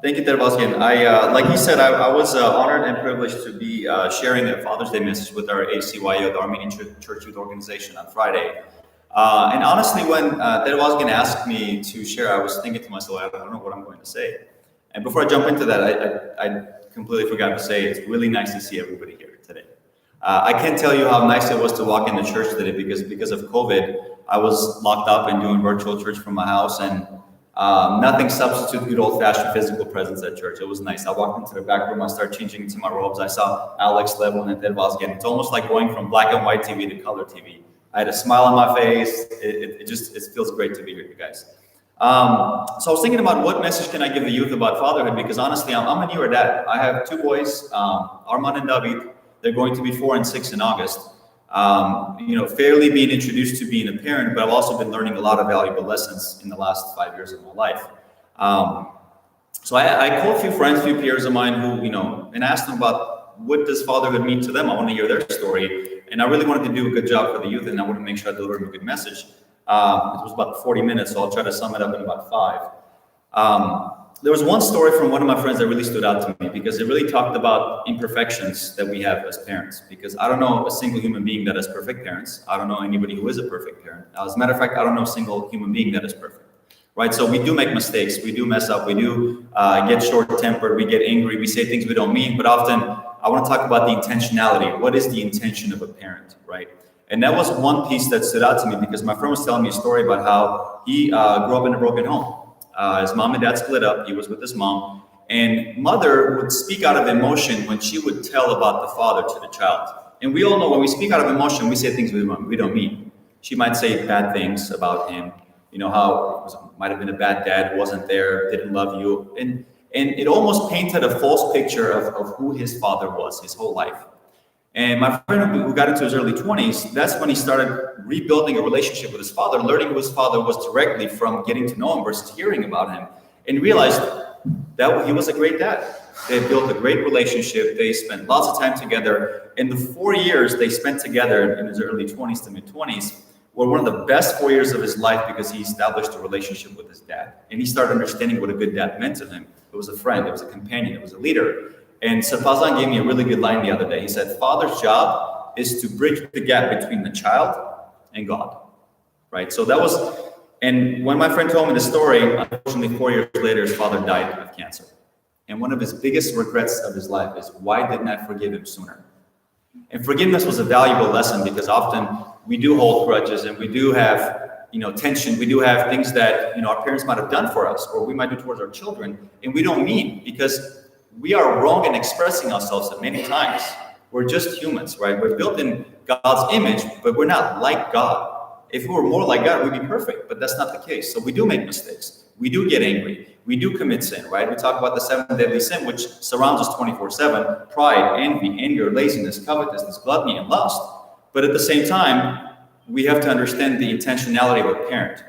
Thank you, Tervasgen. Like he said, I was honored and privileged to be sharing a Father's Day message with our ACYO, the Armenian Church Youth Organization, on Friday. And honestly, when Tervasgen asked me to share, I was thinking to myself, I don't know what I'm going to say. And before I jump into that, I completely forgot to say it's really nice to see everybody here today. I can't tell you how nice it was to walk into church today because of COVID, I was locked up and doing virtual church from my house, and nothing substitutes good old-fashioned physical presence at church. It was nice. I walked into the back room, I started changing into my robes. I saw Alex, Levin, and Tervasgen. It's almost like going from black and white TV to color TV. I had a smile on my face. It feels great to be here, you guys. So I was thinking about what message can I give the youth about fatherhood, because honestly, I'm a newer dad. I have two boys, Arman and David. They're going to be 4 and 6 in August. Fairly being introduced to being a parent, but I've also been learning a lot of valuable lessons in the last 5 years of my life. So I called a few friends, a few peers of mine who, and asked them about what does fatherhood mean to them. I want to hear their story. And I really wanted to do a good job for the youth, and I wanted to make sure I delivered a good message. It was about 40 minutes, so I'll try to sum it up in about 5. There was one story from one of my friends that really stood out to me, because it really talked about imperfections that we have as parents. Because I don't know a single human being that has perfect parents. I don't know anybody who is a perfect parent. As a matter of fact, I don't know a single human being that is perfect, right? So we do make mistakes. We do mess up. We do get short-tempered. We get angry. We say things we don't mean. But often, I want to talk about the intentionality. What is the intention of a parent, right? And that was one piece that stood out to me, because my friend was telling me a story about how he grew up in a broken home. His mom and dad split up. He was with his mom. And mother would speak out of emotion when she would tell about the father to the child. And we all know when we speak out of emotion, we say things we don't mean. She might say bad things about him. How it might have been a bad dad, wasn't there, didn't love you. And it almost painted a false picture of who his father was his whole life. And my friend who got into his early 20s, that's when he started rebuilding a relationship with his father, learning who his father was directly from getting to know him versus hearing about him, and realized that he was a great dad. They built a great relationship. They spent lots of time together. And the 4 years they spent together in his early 20s to mid-20s were one of the best 4 years of his life, because he established a relationship with his dad. And he started understanding what a good dad meant to him. It was a friend, it was a companion, it was a leader. And Sarfazan gave me a really good line the other day. He said, father's job is to bridge the gap between the child and God, right? So that was, and when my friend told me the story, unfortunately 4 years later, his father died of cancer. And one of his biggest regrets of his life is, why didn't I forgive him sooner? And forgiveness was a valuable lesson, because often we do hold grudges, and we do have, tension. We do have things that, our parents might have done for us, or we might do towards our children, and we don't mean, because we are wrong in expressing ourselves at many times. We're just humans, right? We're built in God's image, but we're not like God. If we were more like God, we'd be perfect, but that's not the case. So we do make mistakes. We do get angry. We do commit sin, right? We talk about the 7 deadly sin, which surrounds us 24/7: pride, envy, anger, laziness, covetousness, gluttony, and lust. But at the same time, we have to understand the intentionality of a parent.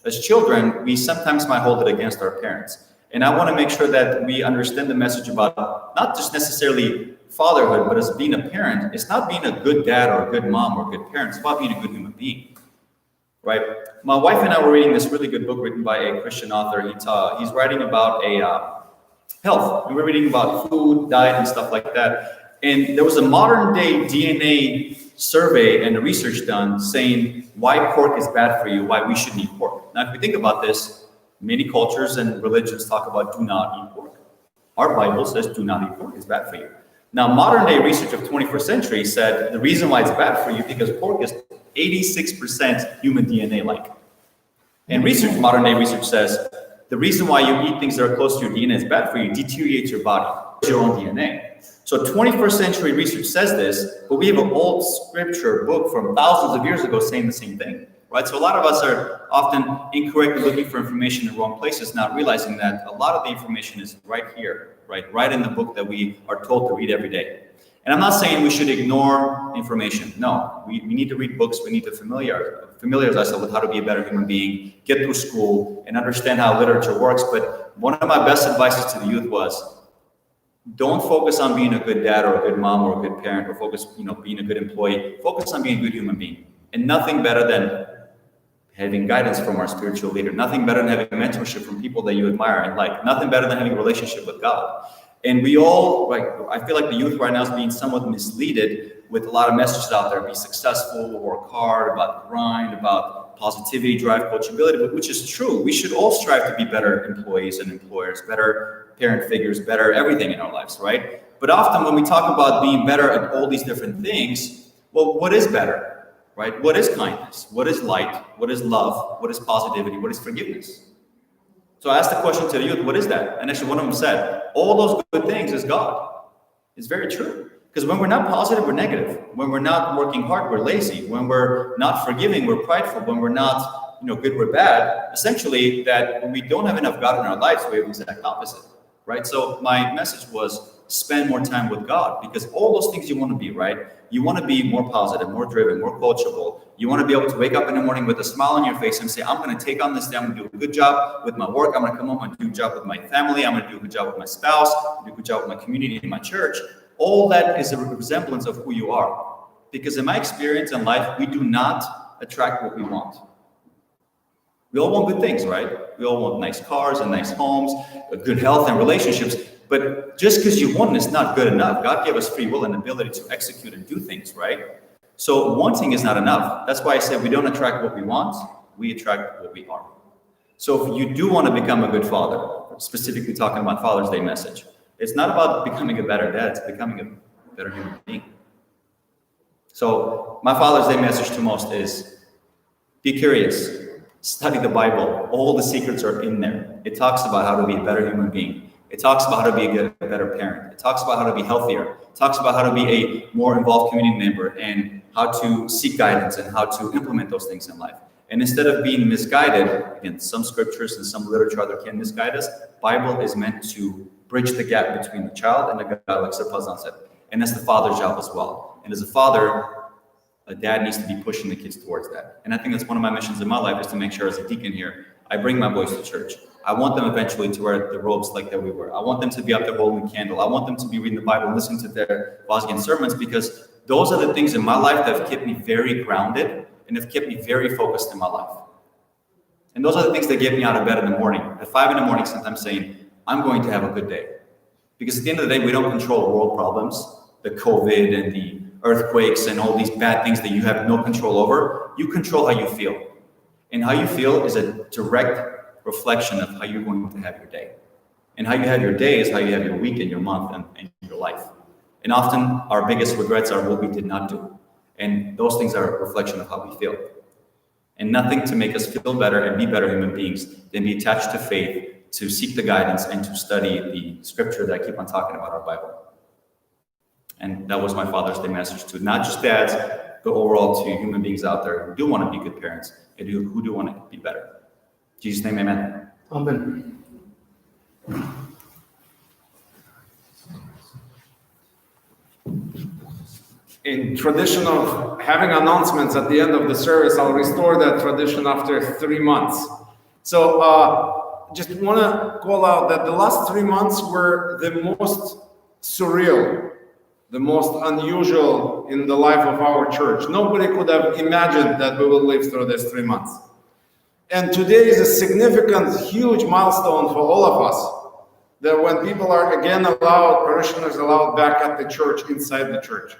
As children, we sometimes might hold it against our parents. And I want to make sure that we understand the message about not just necessarily fatherhood, but as being a parent. It's not being a good dad or a good mom or a good parent. It's about being a good human being, right? My wife and I were reading this really good book written by a Christian author. He's writing about health. And we're reading about food, diet, and stuff like that. And there was a modern day DNA survey and research done saying why pork is bad for you, why we shouldn't eat pork. Now, if we think about this, many cultures and religions talk about do not eat pork. Our Bible says do not eat pork, it's bad for you. Now, modern day research of 21st century said the reason why it's bad for you because pork is 86% human DNA like. And modern day research says the reason why you eat things that are close to your DNA is bad for you, deteriorates your body. your own DNA. So 21st century research says this, but we have an old scripture book from thousands of years ago saying the same thing, right? So a lot of us are often incorrectly looking for information in the wrong places, not realizing that a lot of the information is right here, right in the book that we are told to read every day. And I'm not saying we should ignore information. No, we need to read books. We need to familiarize ourselves with how to be a better human being, get through school, and understand how literature works. But one of my best advices to the youth was, don't focus on being a good dad or a good mom or a good parent, or focus, being a good employee. Focus on being a good human being. And nothing better than having guidance from our spiritual leader. Nothing better than having mentorship from people that you admire and like. Nothing better than having a relationship with God. And we all, I feel like the youth right now is being somewhat misleaded with a lot of messages out there. Be successful, work hard, about grind, about positivity, drive, coachability, which is true. We should all strive to be better employees and employers, better parent figures, better everything in our lives, right? But often when we talk about being better at all these different things, well, what is better, right? What is kindness? What is light? What is love? What is positivity? What is forgiveness? So I asked the question to the youth, what is that? And actually one of them said, all those good things is God. It's very true. Because when we're not positive, we're negative. When we're not working hard, we're lazy. When we're not forgiving, we're prideful. When we're not, good, we're bad. Essentially, that when we don't have enough God in our lives, we have the exact opposite, right? So my message was spend more time with God, because all those things you want to be, right? You want to be more positive, more driven, more coachable. You want to be able to wake up in the morning with a smile on your face and say, I'm going to take on this day. I'm going to do a good job with my work. I'm going to come home and do a good job with my family. I'm going to do a good job with my spouse. Do a good job with my community and my church. All that is a resemblance of who you are. Because in my experience in life, we do not attract what we want. We all want good things, right? We all want nice cars and nice homes, good health and relationships. But just because you want it is not good enough. God gave us free will and ability to execute and do things, right? So wanting is not enough. That's why I said we don't attract what we want, we attract what we are. So if you do want to become a good father, specifically talking about Father's Day message, it's not about becoming a better dad, it's becoming a better human being. So my Father's Day message to most is, be curious, study the Bible. All the secrets are in there. It talks about how to be a better human being. It talks about how to be a better parent. It talks about how to be healthier. It talks about how to be a more involved community member and how to seek guidance and how to implement those things in life. And instead of being misguided, again, some scriptures and some literature that can misguide us, Bible is meant to bridge the gap between the child and the God, like Sarpazan said. And that's the father's job as well. And as a father, a dad needs to be pushing the kids towards that. And I think that's one of my missions in my life, is to make sure as a deacon here, I bring my boys to church. I want them eventually to wear the robes like that we wear. I want them to be up there holding the candle. I want them to be reading the Bible and listening to their Bosnian sermons, because those are the things in my life that have kept me very grounded and have kept me very focused in my life. And those are the things that get me out of bed in the morning. At 5 a.m, sometimes saying, I'm going to have a good day. Because at the end of the day, we don't control world problems, the COVID and the earthquakes and all these bad things that you have no control over. You control how you feel. And how you feel is a direct reflection of how you're going to have your day. And how you have your day is how you have your week and your month and your life. And often our biggest regrets are what we did not do. And those things are a reflection of how we feel. And nothing to make us feel better and be better human beings than be attached to faith, to seek the guidance and to study the scripture that I keep on talking about, our Bible. And that was my Father's Day message to not just dads, but overall to human beings out there who do want to be good parents and who do want to be better. In Jesus' name, amen. Amen. In tradition of having announcements at the end of the service, I'll restore that tradition after 3 months. So just want to call out that the last 3 months were the most surreal, the most unusual in the life of our church. Nobody could have imagined that we will live through these 3 months. And today is a significant, huge milestone for all of us, that when people are again allowed, parishioners allowed back at the church, inside the church.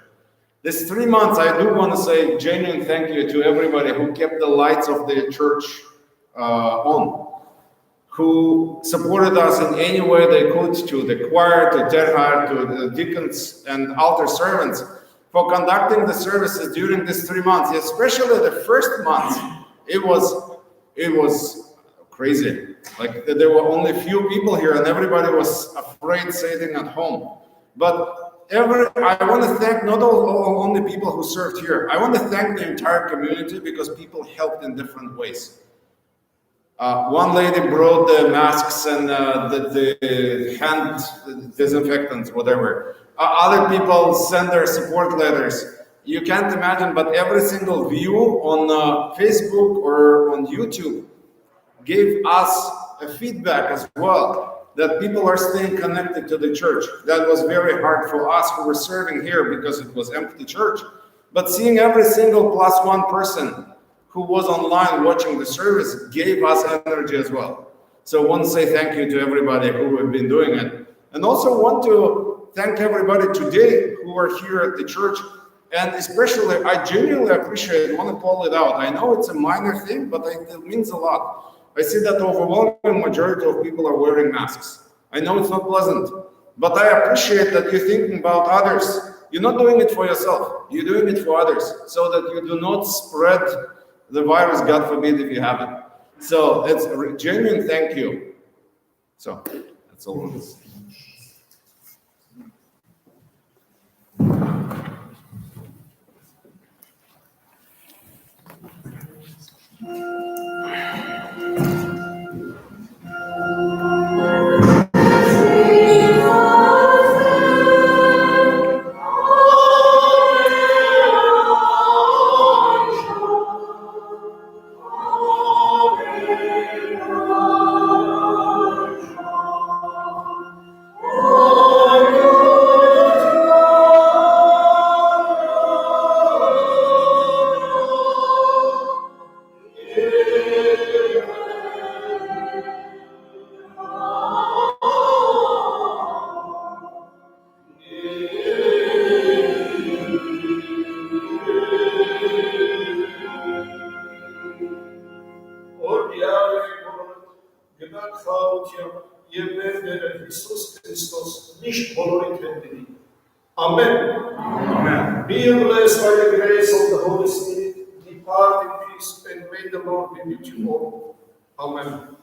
This 3 months, I do want to say genuine thank you to everybody who kept the lights of the church on, who supported us in any way they could, to the choir, to Terhar, to the deacons and altar servants, for conducting the services during these 3 months, especially the first month. It was crazy. Like there were only few people here and everybody was afraid sitting at home. But I want to thank not only people who served here. I want to thank the entire community because people helped in different ways. One lady brought the masks and the hand disinfectants, whatever. Other people sent their support letters. You can't imagine, but every single view on Facebook or on YouTube gave us a feedback as well that people are staying connected to the church. That was very hard for us who were serving here because it was empty church. But seeing every single +1 person who was online watching the service gave us energy as well. So I want to say thank you to everybody who have been doing it. And also want to thank everybody today who are here at the church. And especially, I genuinely appreciate, want to call it out. I know it's a minor thing, but it means a lot. I see that the overwhelming majority of people are wearing masks. I know it's not pleasant, but I appreciate that you're thinking about others. You're not doing it for yourself. You're doing it for others so that you do not spread the virus, God forbid, if you have it. So it's a genuine thank you. So that's all. Amen. Amen. Be blessed by the grace of the Holy Spirit. Depart in peace and may the Lord be with you all. Amen.